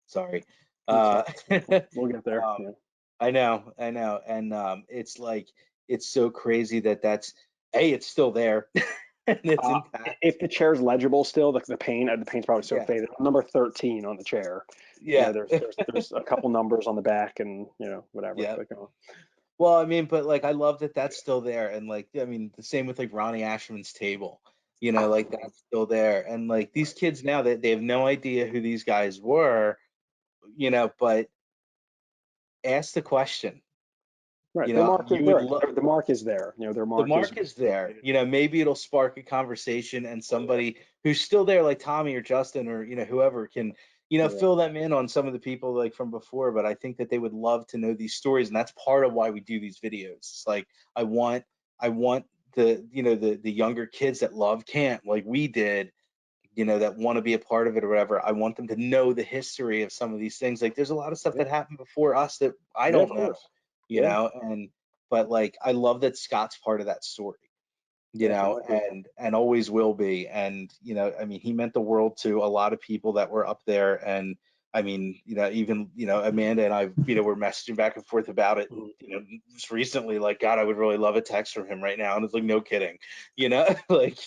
sorry, It's uh fine. We'll get there. um Yeah. I know, and it's like it's so crazy that it's still there and it's intact. If the chair's legible still, the paint's probably so Yeah, faded. Number 13 on the chair. yeah, There's a couple numbers on the back and whatever. yeah. Like, Well, I mean, but like I love that that's still there, and like I mean, the same with like Ronnie Ashman's table, like that's still there, and like these kids now that they have no idea who these guys were, but ask the question, right. The mark is you would right. look. The mark is there. Their The mark is. mark is there, maybe it'll spark a conversation, and somebody who's still there, like Tommy or Justin or whoever, can Yeah. fill them in on some of the people like from before. But I think that they would love to know these stories, and that's part of why we do these videos. It's like I want the younger kids that love camp like we did, that want to be a part of it or whatever. I want them to know the history of some of these things. Like there's a lot of stuff Yeah. that happened before us that I Yeah. Of don't know, course. Yeah. and but like I love that Scott's part of that story, Definitely. and always will be. And I mean, he meant the world to a lot of people that were up there. And I mean, even Amanda and I, were messaging back and forth about it, Mhm. just recently. Like, God, I would really love a text from him right now. And it's like, no kidding, like,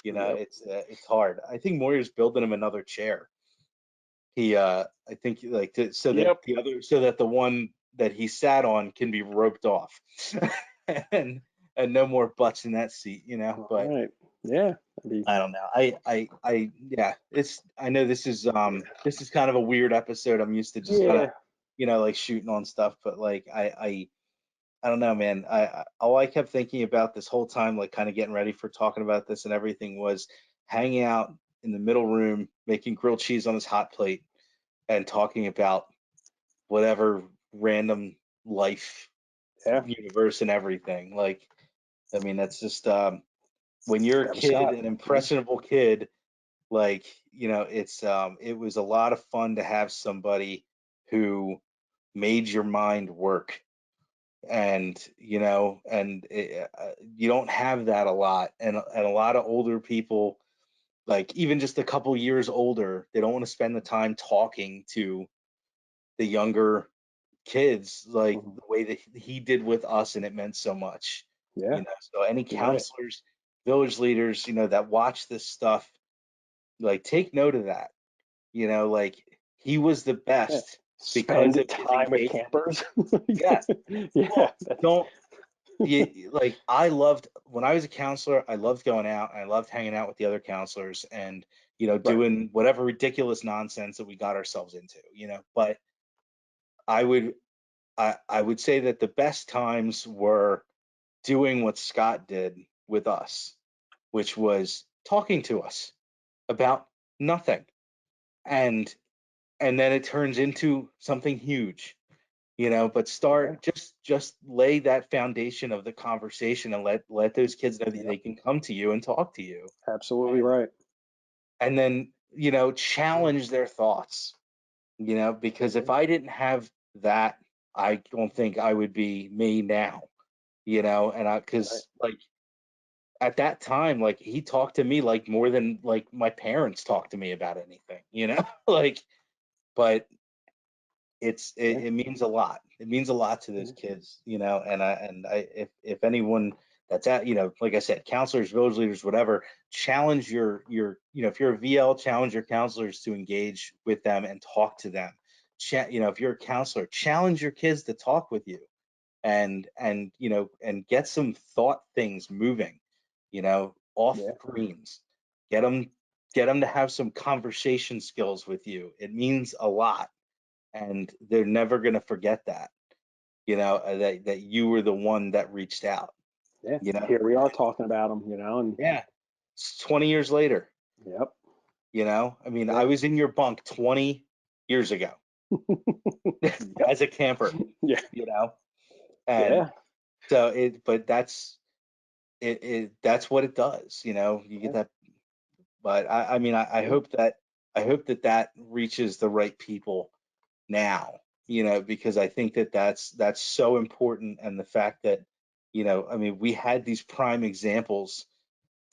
Yep. it's hard. I think Moyer's building him another chair. I think like so that Yep. the one that he sat on can be roped off, and no more butts in that seat, All But right. Yeah. That'd be, I don't know. Yeah. I know this is kind of a weird episode. I'm used to just kind of yeah. like shooting on stuff, but like I don't know, man. All I kept thinking about this whole time, like kind of getting ready for talking about this and everything, was hanging out in the middle room, making grilled cheese on this hot plate, and talking about whatever random life, Yeah. universe, and everything. Like, I mean, that's just when you're a That was kid, Scott. an Yeah. impressionable kid, like, it was a lot of fun to have somebody who made your mind work. And you don't have that a lot, and a lot of older people, like even just a couple years older, they don't want to spend the time talking to the younger kids like Mhm. the way that he did with us, and it meant so much. Yeah. So any You're right. counselors, village leaders, that watch this stuff, like take note of that. Like he was the Yeah. best because Spend of his time with engagement. campers. Yeah. Yeah. Well, don't like I loved when I was a counselor, I loved going out, and I loved hanging out with the other counselors, and Right. doing whatever ridiculous nonsense that we got ourselves into, but I would I would say that the best times were doing what Scott did with us, which was talking to us about nothing. And then it turns into something huge, but Yeah. start just lay that foundation of the conversation, and let those kids know that Yep. they can come to you and talk to you. Absolutely And right. then challenge their thoughts, because if Yeah. I didn't have that, I don't think I would be me now, and Right. because like at that time, like he talked to me like more than like my parents talked to me about anything, like, but Yeah. it means a lot. It means a lot to those Yeah. kids, and I if anyone that's at, like I said, counselors, village leaders, whatever, challenge if you're a VL, challenge your counselors to engage with them and talk to them. If you're a counselor, challenge your kids to talk with you, and get some thought things moving, off Yeah. screens. get them to have some conversation skills with you. It means a lot, and they're never going to forget that, that you were the one that reached out, Yeah. you know. Here we are talking about them, and Yeah, it's 20 years later. yep. I mean, I Yep. was in your bunk 20 years ago Yep. as a camper, Yeah. you know, and Yeah. so but that's what it does, you get Yeah. that. But I mean, I Yeah. hope that reaches the right people now, because I think that's so important. And the fact that, I mean, we had these prime examples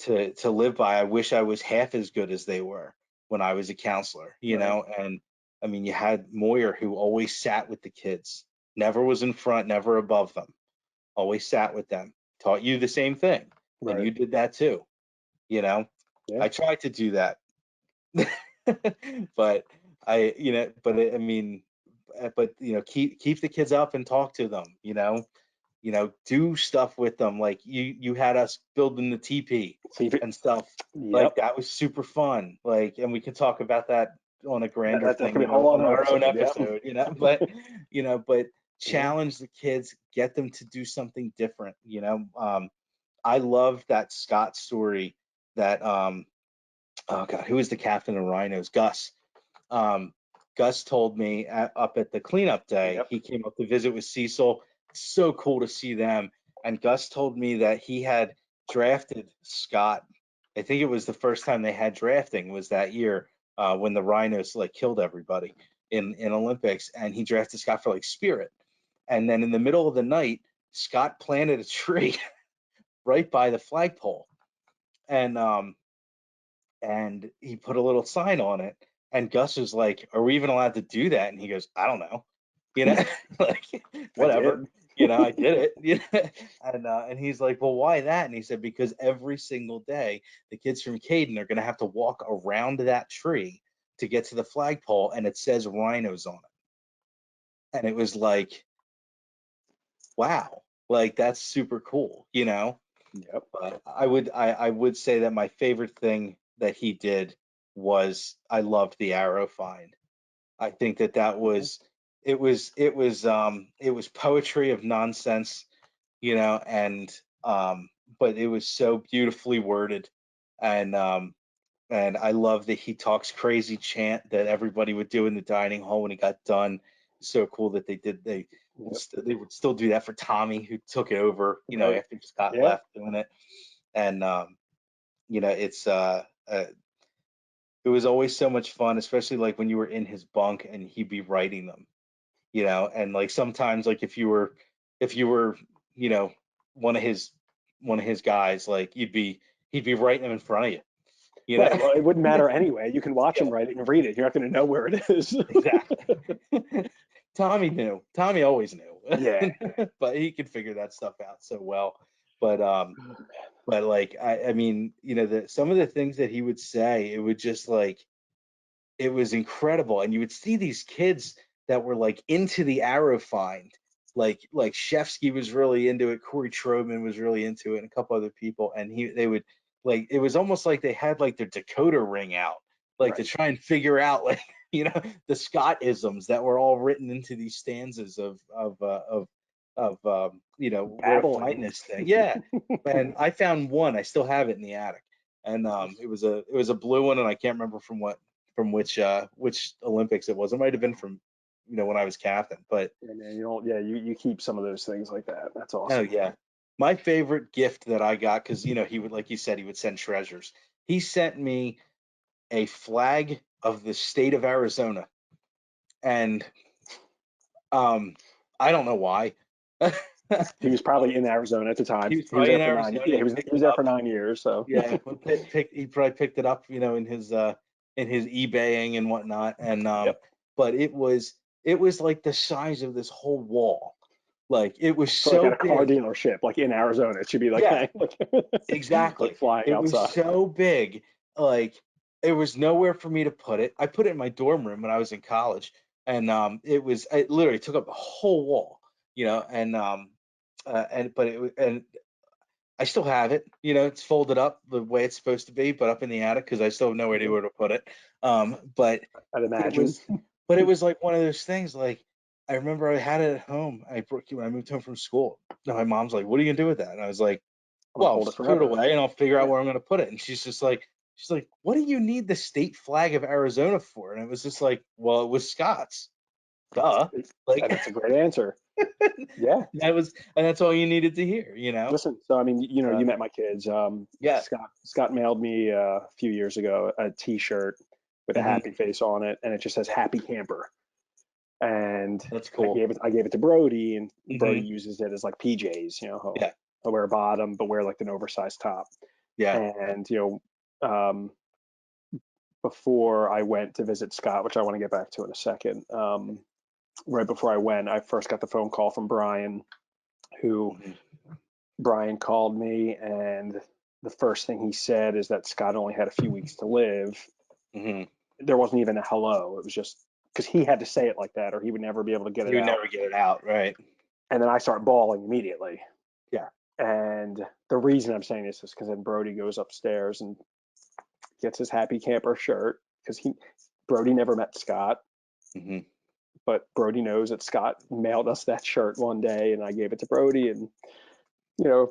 to live by. I wish I was half as good as they were when I was a counselor, Right. and I mean, you had Moyer, who always sat with the kids, never was in front, never above them, always sat with them, taught you the same thing, and Right. you did that too. you know Yeah. I tried to do that. But I mean, but keep the kids up and talk to them, do stuff with them. Like you had us building the teepee See if it, and stuff. Like yep. that was super fun. Like, and we can talk about that on a grander That thing, could be a whole on other our own episode. Yep. episode, but Yeah. challenge the kids, get them to do something different. I love that Scott story that oh God, who was the captain of Rhinos? Gus. Um, Gus told me up at the cleanup day, Yep. he came up to visit with Cecil. So cool to see them. And Gus told me that he had drafted Scott. I think it was the first time they had drafting was that year, when the Rhinos like killed everybody in Olympics, and he drafted Scott for like spirit. And then in the middle of the night, Scott planted a tree right by the flagpole, and and he put a little sign on it. And Gus was like, "Are we even allowed to do that?" And he goes, "I don't know, you know, like I whatever, did. I did it." And he's like, "Well, why that?" And he said, "Because every single day, the kids from Caden are going to have to walk around that tree to get to the flagpole, and it says Rhinos on it." And it was like, wow, like that's super cool. Yep. But I would say that my favorite thing that he did was I loved the arrow find. I think that Yeah. was it was poetry of nonsense, and but it was so beautifully worded. And I love that he talks crazy chant that everybody would do in the dining hall when he got done. So cool that Yep. they would still do that for Tommy, who took it over, Right. after Scott Yeah. left, doing it. And it's it was always so much fun, especially like when you were in his bunk and he'd be writing them, and like sometimes, like if you were you know one of his guys, like he'd be writing them in front of you, you know Right. Well, it wouldn't matter anyway. You can watch yeah, them write it and read it. You're not going to know where it is. exactly. Tommy knew. Tommy always knew. Yeah. But he could figure that stuff out so well. But like I mean, some of the things that he would say, it would just like it was incredible. And you would see these kids that were like into the arrow find. Like Shefsky was really into it, Corey Trobman was really into it, and a couple other people. And they would, like, it was almost like they had like their decoder ring out, like to Right. try and figure out, like, the Scott isms that were all written into these stanzas where to find Babbling. this thing. Yeah. And I found one, I still have it in the attic. And Nice. it was a blue one, and I can't remember from which Olympics it was. It might have been from, when I was captain. But Yeah, man, you don't. Yeah, you keep some of those things like that. That's oh awesome. yeah, my favorite gift that I got, because he would, like you said, he would send treasures. He sent me a flag of the state of Arizona, and I don't know why. He was probably in Arizona at the time. He was He was probably there in for 9. Arizona. Yeah, He he picked was it there up. for 9 years. So Yeah, he probably picked it up, in his eBaying and whatnot. And yep. but it was like the size of this whole wall. Like it was For like at so a car big. dealership, like in Arizona, it should be like Yeah, hang like like exactly. flying It was outside. so big. Like it was nowhere for me to put it. I put it in my dorm room when I was in college, and it literally took up the whole wall. And but it was, and I still have it. It's folded up the way it's supposed to be, but up in the attic because I still have no idea where to put it. But I'd it imagine. was, but it was like one of those things. Like I remember I had it at home. When I moved home from school. And my mom's like, "What are you gonna do with that?" And I was like, I'm gonna "Well, I'll hold it just put it forever. away and I'll figure out Yeah. where I'm gonna put it." And she's like, "What do you need the state flag of Arizona for?" And it was just like, "Well, it was Scott's, duh." And Like that's a great answer. Yeah. that's all you needed to hear, Listen, so I mean, Uh, you met my kids. yeah, Scott mailed me a few years ago a T-shirt with a hmm happy face on it, and it just says "Happy Camper." And that's cool. I gave it to Brody, and Brody hmm uses it as like PJs. Yeah, He'll wear a bottom, but wear like an oversized top. yeah, And before I went to visit Scott, which I want to get back to in a second, right before I went, I first got the phone call from Brian, who hmm Brian called me, and the first thing he said is that Scott only had a few weeks to live. hmm There wasn't even a hello. It was just because he had to say it like that, or he would never be able to get it you would out. never get it out, right? And then I start bawling immediately. Yeah, And the reason I'm saying this is because then Brody goes upstairs and gets his happy camper shirt because Brody never met Scott, hmm but Brody knows that Scott mailed us that shirt one day, and I gave it to Brody. And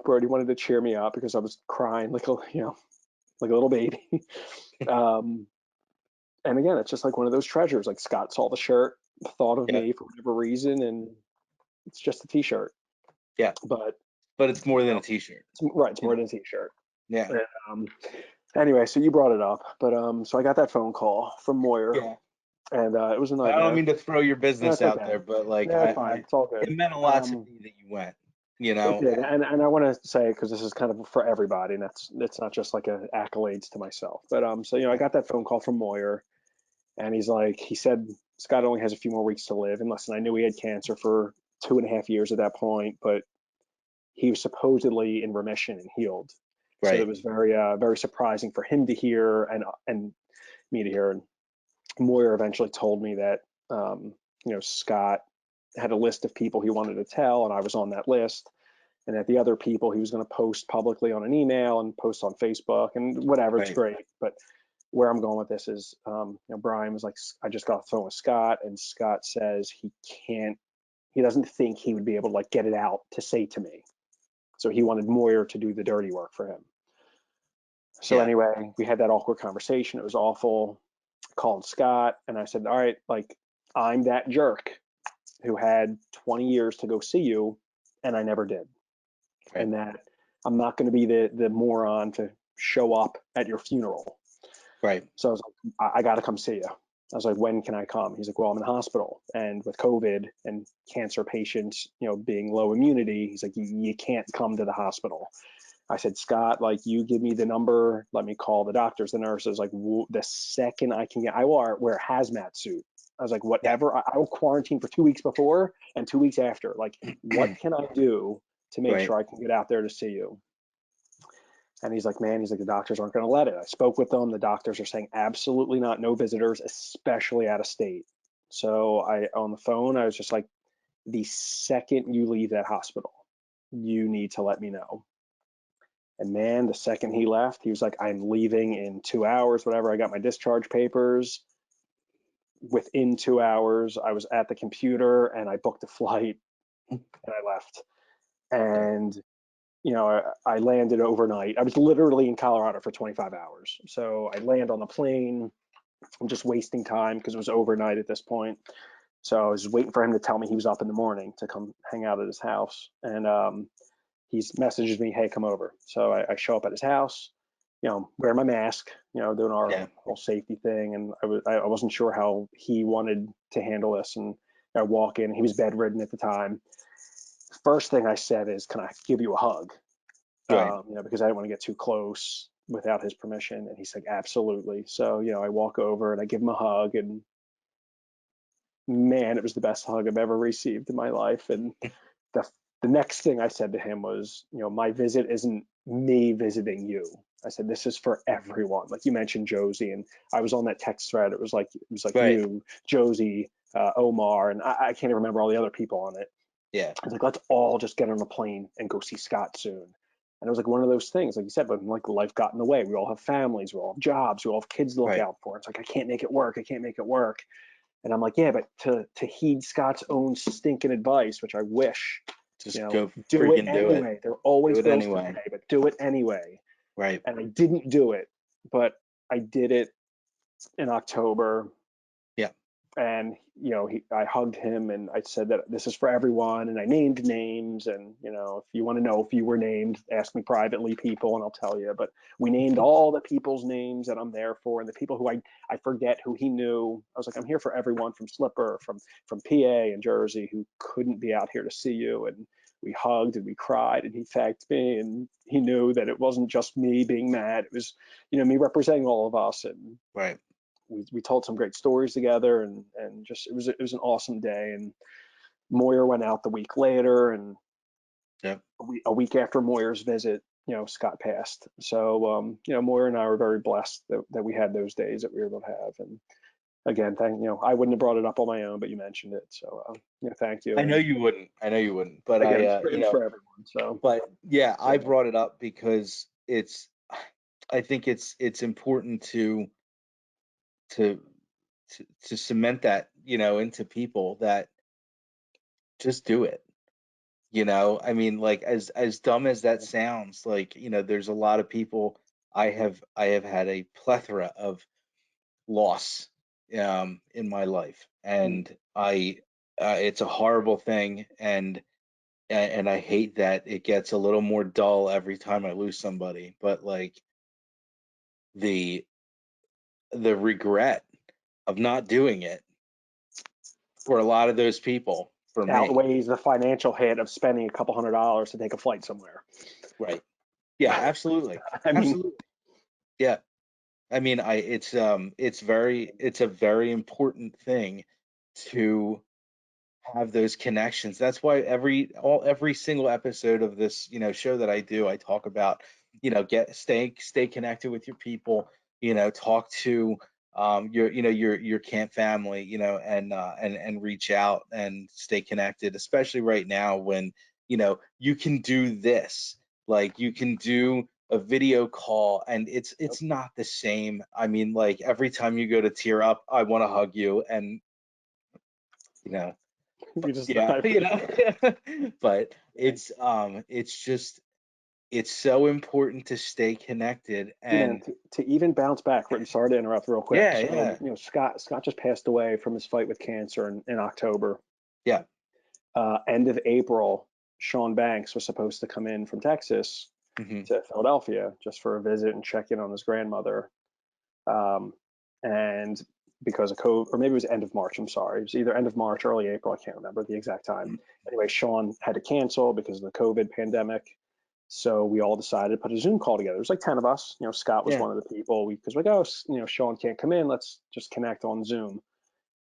Brody wanted to cheer me up because I was crying like like a little baby. um, and again, it's just like one of those treasures. Like Scott saw the shirt, thought of yeah, me for whatever reason, and it's just a T-shirt. yeah. But But it's more you than know, a T-shirt, right, it's you more know. than a T-shirt. Yeah, And, anyway, so you brought it up, but so I got that phone call from Moyer, yeah. and it was a I don't nightmare. mean to throw your business That's out okay. there, but like Yeah, it's fine. It's all it good. meant a lot to me that you went. It did, and I want to say because this is kind of for everybody, and it's not just like a accolades to myself. But so I Yeah, got that phone call from Moyer, and he said Scott only has a few more weeks to live. And listen, I knew he had cancer for 2.5 years at that point, but he was supposedly in remission and healed. So right, that was very surprising for him to hear and me to hear. And Moyer eventually told me that Scott had a list of people he wanted to tell, and I was on that list. And that the other people he was going to post publicly on an email and post on Facebook and whatever. It's right, great, but where I'm going with this is, Brian was like, I just got off the phone with Scott, and Scott says he doesn't think he would be able to like get it out to say to me. So he wanted Moyer to do the dirty work for him. So yeah, anyway, we had that awkward conversation. It was awful. I called Scott and I said, all right, like I'm that jerk who had 20 years to go see you and I never did. right, And that I'm not going to be the moron to show up at your funeral. right, So I was like, I got to come see you. I was like, when can I come? He's like, well, I'm in the hospital, and with COVID and cancer patients, being low immunity, he's like, you can't come to the hospital. I said, Scott, like, you give me the number, let me call the doctors, the nurses. Like, the second I can I will wear a hazmat suit. I was like, yeah, whatever. I will quarantine for 2 weeks before and 2 weeks after. Like, what can I do to make right, sure I can get out there to see you? And he's like, man, the doctors aren't going to let it. I spoke with them. The doctors are saying absolutely not, no visitors, especially out of state. So on the phone, I was just like, the second you leave that hospital, you need to let me know. And man, the second he left, he was like, I'm leaving in 2 hours, whatever. I got my discharge papers. Within 2 hours, I was at the computer and I booked a flight and I left. yeah, And I landed overnight. I was literally in Colorado for 25 hours. So I land on the plane. I'm just wasting time because it was overnight at this point. So I was waiting for him to tell me he was up in the morning to come hang out at his house. And he's messages me, hey, come over. So I show up at his house, wear my mask, doing our yeah, whole safety thing. And I wasn't sure how he wanted to handle this. And I walk in, he was bedridden at the time. First thing I said is, can I give you a hug? right, Because I didn't want to get too close without his permission. And he's like, absolutely. So, I walk over and I give him a hug, and man, it was the best hug I've ever received in my life. And the, the next thing I said to him was, my visit isn't me visiting you. I said, this is for everyone. Like you mentioned Josie, and I was on that text thread. It was like right, you, Josie, Omar, and I can't even remember all the other people on it. yeah, I was like, let's all just get on a plane and go see Scott soon. And it was like one of those things, like you said, but like life got in the way. We all have families, we all have jobs, we all have kids to look Right. out for. It's like, I can't make it work. I can't make it work. And I'm like, yeah, but to heed Scott's own stinking advice, which I wish, Just go do it freaking do it. anyway. There are always Do it bills to anyway. pay, but do it anyway. Right. And I didn't do it, but I did it in October. Yeah. And I hugged him and I said that this is for everyone, and I named names. And if you want to know if you were named, ask me privately, people, and I'll tell you. But we named all the people's names that I'm there for, and the people who I forget who he knew. I was like, I'm here for everyone, from Slipper, from PA and Jersey, who couldn't be out here to see you. And we hugged and we cried, and he thanked me, and he knew that it wasn't just me being mad. It was me representing all of us. And Right. we told some great stories together, and just it was an awesome day. And Moyer went out the week later, and Yep. a week after Moyer's visit, Scott passed. So Moyer and I were very blessed that we had those days that we were able to have. And again, I wouldn't have brought it up on my own, but you mentioned it, so thank you. I know you wouldn't. I know you wouldn't. But Again, I, it's for everyone. So, but yeah, I yeah. brought it up because I think it's important to to cement that, into people, that just do it. I mean, like, as dumb as that sounds, like, there's a lot of people. I have had a plethora of loss in my life, and it's a horrible thing, and I hate that it gets a little more dull every time I lose somebody. But like, the the regret of not doing it for a lot of those people, for me. Outweighs the financial hit of spending a couple $100 to take a flight somewhere. Right. Yeah, absolutely. I mean, Absolutely. Yeah. I mean, it's a very important thing to have those connections. That's why every single episode of this, show that I do, I talk about, stay connected with your people, talk to your camp family, and reach out and stay connected, especially right now when, you can do this. Like, you can do a video call, and it's not the same. I mean, like, every time you go to tear up, I want to hug you, and you know you just yeah, but it's so important to stay connected. man, And to even bounce back. Sorry to interrupt real quick. yeah, So, yeah, Scott just passed away from his fight with cancer in October. yeah. End of April, Sean Banks was supposed to come in from Texas Hmm. to Philadelphia just for a visit and check in on his grandmother. Um, and because of COVID, or maybe it was end of March, I'm sorry. It was either end of March, early April, I can't remember the exact time. Anyway, Sean had to cancel because of the COVID pandemic. So we all decided to put a Zoom call together. It was like 10 of us. Scott was Yeah, one of the people. Because we're like, oh, Sean can't come in. Let's just connect on Zoom.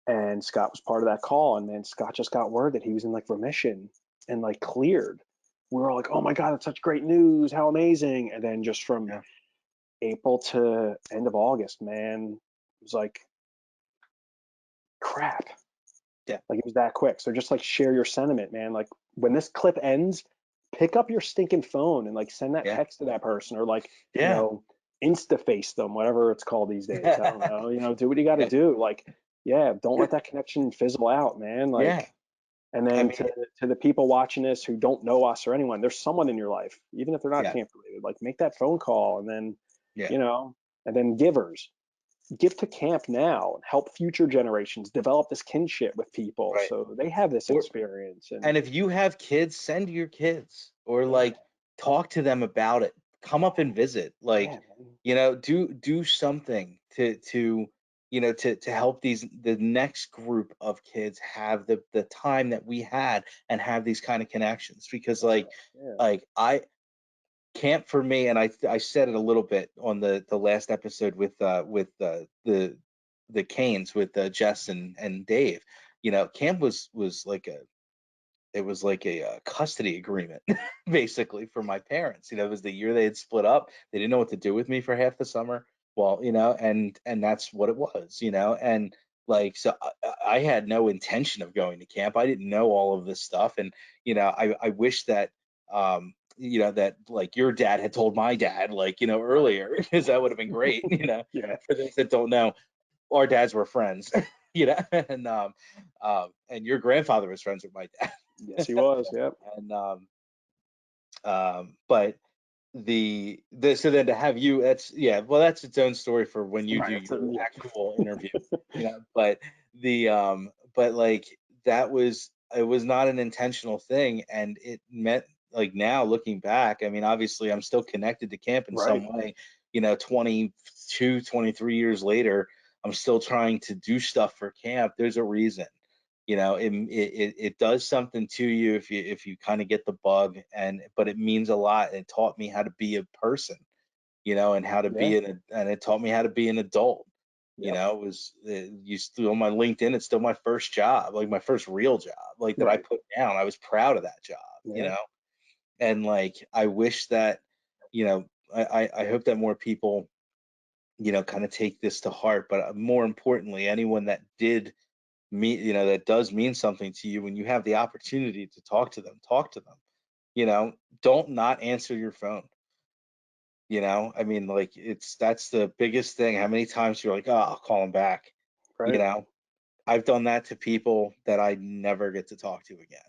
And Scott was part of that call. And man, Scott just got word that he was in like remission and like cleared. We were all like, oh my God, that's such great news. How amazing. And then just from yeah, April to end of August, man, it was like crap. yeah, Like, it was that quick. So just like share your sentiment, man. Like, when this clip ends, pick up your stinking phone and like send that yeah, text to that person, or like, yeah. insta face them, whatever it's called these days. I don't know, do what you got to Yeah, do. Like, yeah, don't let that connection fizzle out, man. yeah. Like, and I then mean, to the people watching this who don't know us or anyone, there's someone in your life, even if they're not yeah, camp related, like make that phone call. And then, yeah, you know, and then givers, give to camp now and help future generations develop this kinship with people right. so they have this Or experience. And And if you have kids, send your kids, or yeah, like, talk to them about it. Come up and visit. Like, yeah, man. do something to help the next group of kids have the time that we had, and have these kind of connections. Because Yeah. I camp for me, and I said it a little bit on the last episode with the Canes, with Jess and Dave. Camp was like a custody agreement, basically, for my parents. It was the year they had split up. They didn't know what to do with me for half the summer. Well, and that's what it was. And like, so I had no intention of going to camp. I didn't know all of this stuff. And I wish that that like your dad had told my dad, like, earlier, because that would have been great, Yeah. for those that don't know, our dads were friends, and your grandfather was friends with my Yes, he dad. was. Yep. And but so then to have you, that's, yeah, well, that's its own story for when you do Right. your Yeah. actual interview, but but like, it was not an intentional thing, and it meant, like, now looking back, I mean, obviously I'm still connected to camp in Right. some way, 22, 23 years later, I'm still trying to do stuff for camp. There's a reason. It does something to you if you kind of get the bug, but it means a lot. It taught me how to be a person, and how to Yeah. be and it taught me how to be an adult. Yep. It was, you still on my LinkedIn, it's still my first job, like my first real job, like, that I Right. put down. I was proud of that job, Yeah. and like, I wish that, I hope that more people, kind of take this to heart, but more importantly, anyone that did that does mean something to you, when you have the opportunity to talk to them, you know don't not answer your phone. I mean, like, that's the biggest thing. How many times you're like, oh, I'll call him back. you Right. know I've done that to people that I never get to talk to again,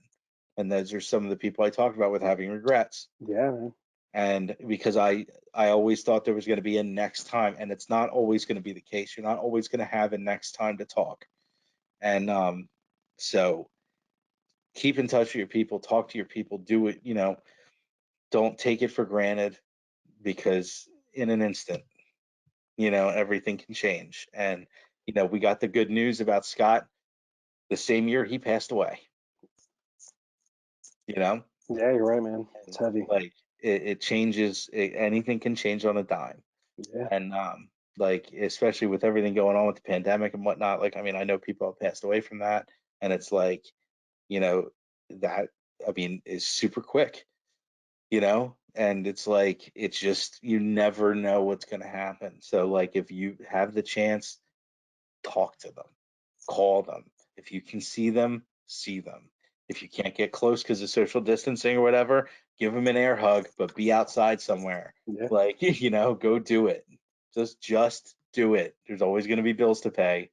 and those are some of the people I talked about with having regrets. Yeah, man. And because I always thought there was going to be a next time, and it's not always going to be the case. You're not always going to have a next time to talk. And so keep in touch with your people, talk to your people, do it, don't take it for granted, because in an instant, everything can change. And, we got the good news about Scott the same year he passed away, you know, Yeah, you're right, man. It's and heavy. like, it changes, anything can change on a dime. Yeah. And, like, especially with everything going on with the pandemic and whatnot, like, I mean, I know people have passed away from that, and it's like, you know, that, I mean, is super quick, and it's like, it's just, you never know what's going to happen. So, like, if you have the chance, talk to them, call them. If you can see them, see them. If you can't get close because of social distancing or whatever, give them an air hug, but be outside somewhere. Yeah. Like, go do it. Just do it. There's always going to be bills to pay.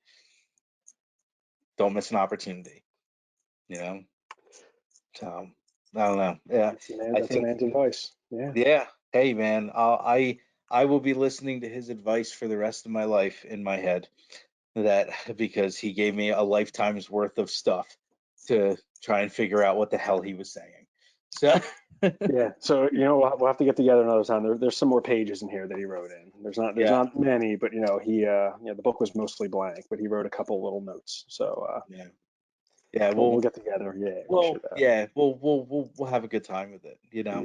Don't miss an opportunity, you know? So, I don't know. Yeah. I That's a think, man's advice. Yeah. yeah. Hey, man, I will be listening to his advice for the rest of my life in my head. That because he gave me a lifetime's worth of stuff to try and figure out what the hell he was saying. So, Yeah. So, we'll have to get together another time. There's some more pages in here that he wrote in. There's yeah, not many, but the book was mostly blank, but he wrote a couple little notes. So, yeah, yeah. we'll get together. Yeah, we should. Yeah, we'll have a good time with it. Yeah.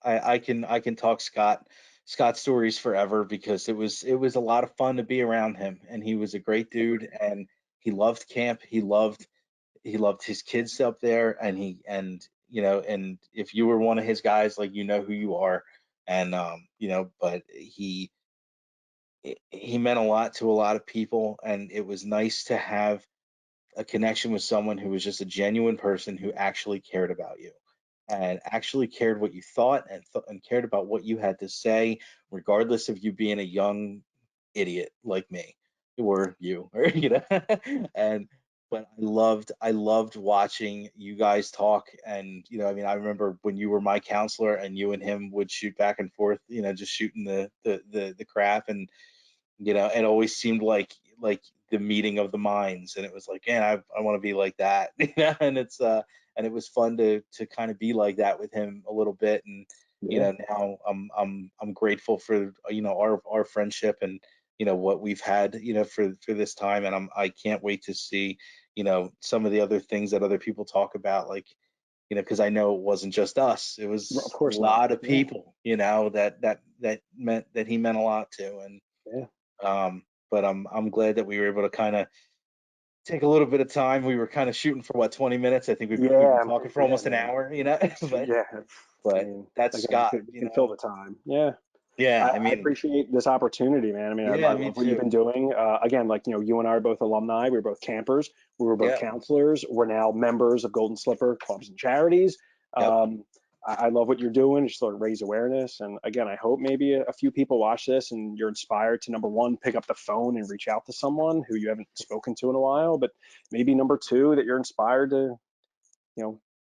And, I can talk Scott stories forever, because it was a lot of fun to be around him, and he was a great dude, and he loved camp. He loved his kids up there, and and if you were one of his guys, like, who you are. And but he meant a lot to a lot of people, and it was nice to have a connection with someone who was just a genuine person who actually cared about you, and actually cared what you thought, and cared about what you had to say, regardless of you being a young idiot like me, or you, or and but I loved watching you guys talk. And, I mean, I remember when you were my counselor, and you and him would shoot back and forth, just shooting the crap. And, it always seemed like the meeting of the minds, and it was like, man, I want to be like that. And it was fun to kind of be like that with him a little bit. And, Yeah. now I'm grateful for, our friendship, and, what we've had, for this time. And I can't wait to see, some of the other things that other people talk about, like, because I know it wasn't just us. It Of was a course not. lot of Yeah. people, that he meant a lot to. And, Yeah. but I'm glad that we were able to kind of take a little bit of time. We were kind of shooting for, what, 20 minutes. I think we've been Yeah. talking for Yeah, almost an man. hour, but Yeah. I but mean, that's again, Scott, we can fill the time. Yeah. yeah. I I mean, appreciate this opportunity, man. I mean, I yeah, me love what you've too. been doing. Again, like, you and I are both alumni. We were both campers. We were both Yeah, counselors. We're now members of Golden Slipper clubs and charities. yep, Um, I love what you're doing, just sort of raise awareness. And again, I hope maybe a few people watch this and you're inspired to, number one, pick up the phone and reach out to someone who you haven't spoken to in a while, but maybe number two, that you're inspired to,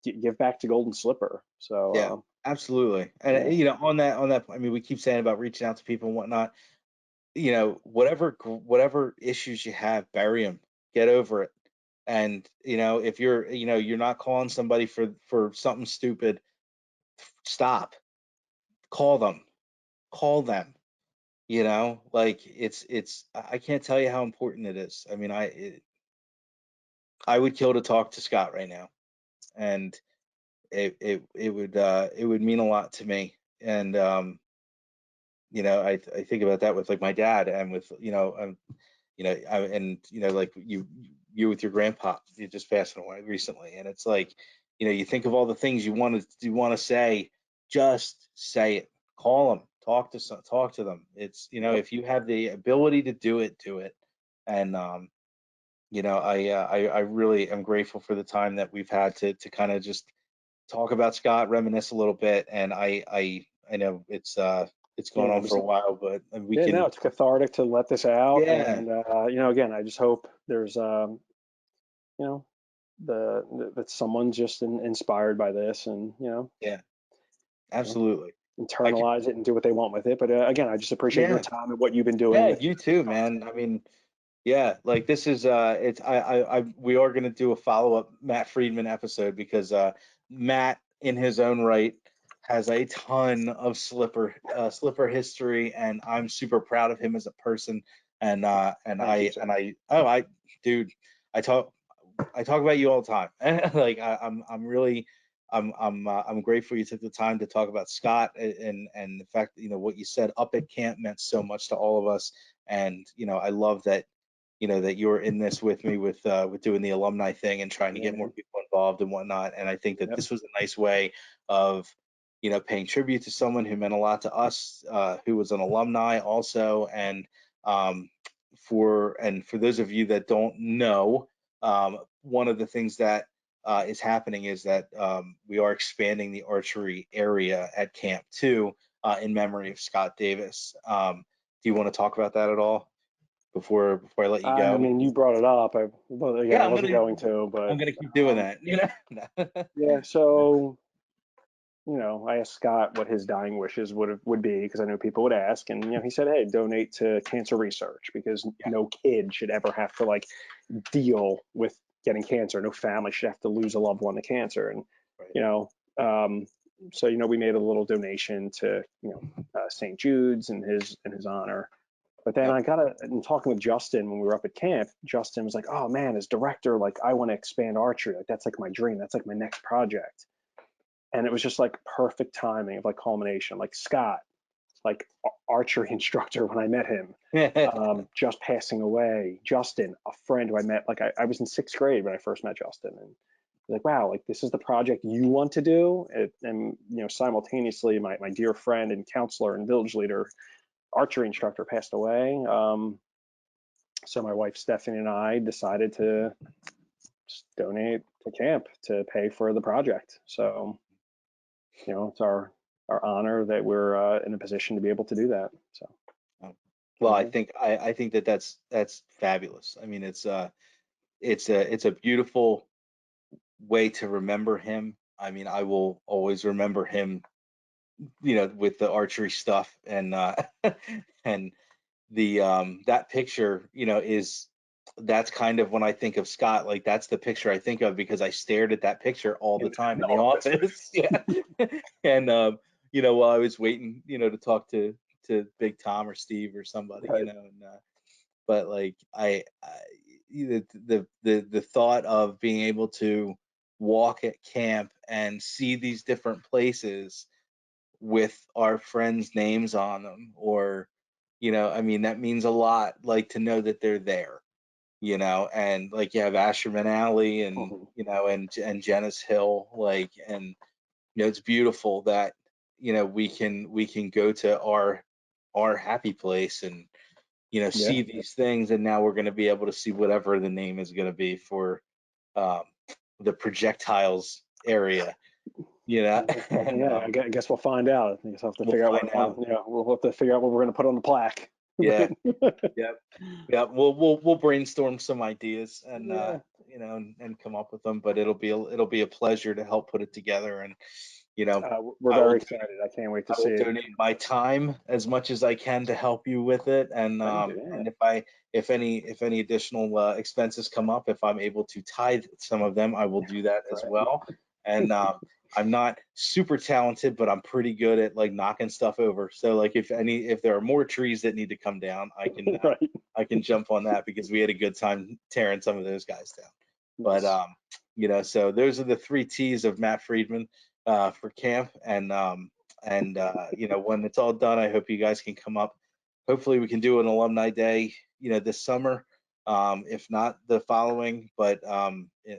give back to Golden Slipper. Yeah, So absolutely. yeah, And on that, I mean, we keep saying about reaching out to people and whatnot. Whatever issues you have, bury them, get over it. And if you're not calling somebody for something stupid, stop. Call them. Call them. Like I can't tell you how important it is. I mean, I would kill to talk to Scott right now, and it would mean a lot to me. And I think about that with like my dad, and with like you with your grandpa, you just passed away recently, and it's like, you think of all the things you want to say, just say it. Call them, talk to them. It's, yep, if you have the ability to do it, do it. And I really am grateful for the time that we've had to kind of just talk about Scott, reminisce a little bit. And I know it's yeah, gone on it was, for a while, but we yeah, no, can. it's cathartic to let this out. Yeah, And, again, I just hope there's, you know, that someone's just inspired by this and, yeah, you know, absolutely. I could. internalize it and do what they want with it. But again, I just appreciate your Yeah, time and what you've been doing yeah, with you too, man. content. I mean, yeah, like this is it's we are gonna do a follow-up Matt Freedman episode, because Matt in his own right has a ton of slipper history, and I'm super proud of him as a person. And Thank you, sir. dude, I talk I talk about you all the time. Like I'm really I'm grateful you took the time to talk about Scott, and the fact that what you said up at camp meant so much to all of us. And I love that that you were in this with me, with doing the alumni thing and trying to Yeah, get more man. people involved and whatnot. And I think that Yep. this was a nice way of paying tribute to someone who meant a lot to us, who was an alumni also. And for those of you that don't know, one of the things that is happening is that we are expanding the archery area at camp too, in memory of Scott Davis. Do you want to talk about that at all before I let you I go? mean, you brought it up. Well, again, Yeah, I I'm wasn't gonna going to, but I'm gonna keep doing um, that. yeah. So, I asked Scott what his dying wishes would be because I know people would ask, and he said, "Hey, donate to cancer research because Yeah, no kid should ever have to like deal with getting cancer. No family should have to lose a loved one to cancer." And right. you know, um, so we made a little donation to St. Jude's in his honor. But then Yep. in talking with Justin when we were up at camp, Justin was like, "Oh man, as director, like I want to expand archery. Like that's like my dream. That's like my next project." And it was just like perfect timing of like culmination. Like Scott, like archery instructor when I met him, just passing away. Justin, a friend who I met, like I was in sixth grade when I first met Justin, and like, wow, like this is the project you want to do. And simultaneously, my dear friend and counselor and village leader, archery instructor, passed away. So my wife Stephanie and I decided to just donate to camp to pay for the project. So it's our honor that we're in a position to be able to do that. So Well, I yeah, think I think that's fabulous. I mean, it's a beautiful way to remember him. I mean, I will always remember him, with the archery stuff. And and the that picture, is that's kind of when I think of Scott, like that's the picture I think of, because I stared at that picture all the in time the in the office. office. Yeah. And while I was waiting, to talk to Big Tom or Steve or somebody, Right. and but like the thought of being able to walk at camp and see these different places with our friends' names on them, or I mean, that means a lot, like to know that they're there, and like you have Asherman Alley, and Mhm. and Jennis Hill, like. And it's beautiful that we can go to our happy place, and Yeah. see these things. And now we're going to be able to see whatever the name is going to be for um, the projectiles area. you know. And Yeah, I guess we'll find out. I guess I'll have to we'll figure out find out. we'll have to figure out what we're going to put on the plaque. Yeah, yeah, yeah. We'll brainstorm some ideas and Yeah. you know, and come up with them. But it'll be a pleasure to help put it together. And you know, We're I will very excited. I can't wait to I will see it. donate my time as much as I can to help you with it. Thank you. Yeah. And if any additional expenses come up, if I'm able to tithe some of them, I will do that as Right. well. And I'm not super talented, but I'm pretty good at like knocking stuff over. So like if there are more trees that need to come down, Right. I can jump on that because we had a good time tearing some of those guys down. But Nice. you know, so those are the 3 T's of Matt Freedman for camp. And you know, when it's all done, I hope you guys can come up. Hopefully we can do an alumni day, you know, this summer, if not the following. But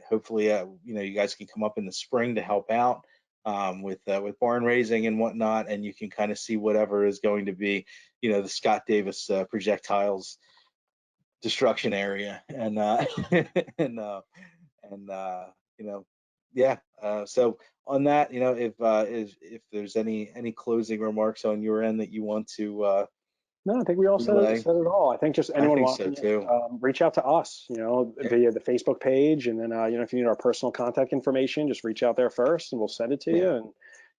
hopefully you know, you guys can come up in the spring to help out with barn raising and whatnot, and you can kind of see whatever is going to be, you know, the Scott Davis projectiles destruction area. And and and you know, yeah. So on that, you know, if there's any closing remarks on your end that you want to No, I think we all relay, said it all. I think just I anyone think so watching it, too. reach out to us, you know, Yeah, via the Facebook page, and then you know, if you need our personal contact information, just reach out there first, and we'll send it to yeah, you. And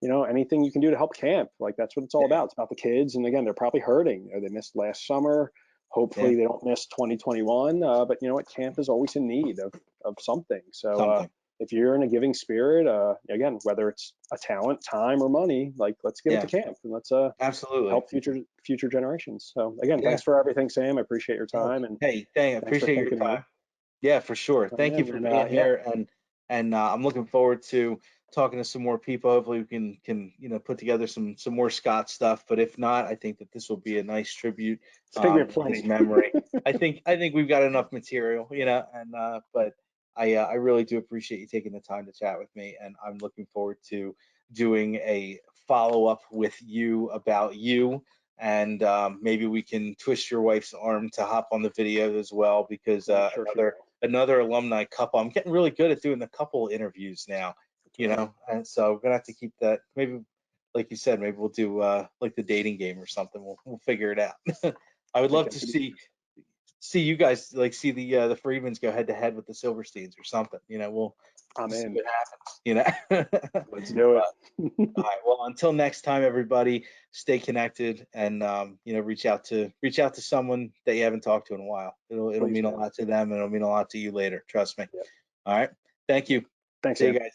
you know, anything you can do to help camp, like that's what it's all yeah, about. It's about the kids, and again, they're probably hurting. Or they missed last summer. yeah. Hopefully, they don't miss 2021. But you know what, camp is always in need of something. So Something. if you're in a giving spirit, again, whether it's a talent, time, or money, like let's give it to Yeah, camp, and let's absolutely. help future generations. So again, Yeah. thanks for everything, Sam. I appreciate your Oh, time, and hey, dang, I thanks for appreciate your thinking of time. me. Yeah, for sure. Oh, Thank yeah, you for and being yeah, here, and I'm looking forward to talking to some more people. Hopefully, we can you know, put together some more Scott stuff. But if not, I think that this will be a nice tribute I think we have in his plenty. memory. I think we've got enough material, you know. And but I really do appreciate you taking the time to chat with me, and I'm looking forward to doing a follow up with you about you. And maybe we can twist your wife's arm to hop on the video as well, because I'm sure she will. another alumni couple. I'm getting really good at doing the couple interviews now, That's you right. know, and so we're gonna have to keep that. Maybe, like you said, maybe we'll do like the dating game or something. We'll figure it out. I would I think love that to could be see you guys, like, see the Freedmans go head to head with the Silversteins or something. You know, I'm we'll see in. what happens. You know. Let's do But it. all right. Well, until next time, everybody, stay connected and you know, reach out to someone that you haven't talked to in a while. It'll Please mean a do. lot to them, and it'll mean a lot to you later. Trust me. Yep. All right. Thank you. Thanks, See you Sam. guys.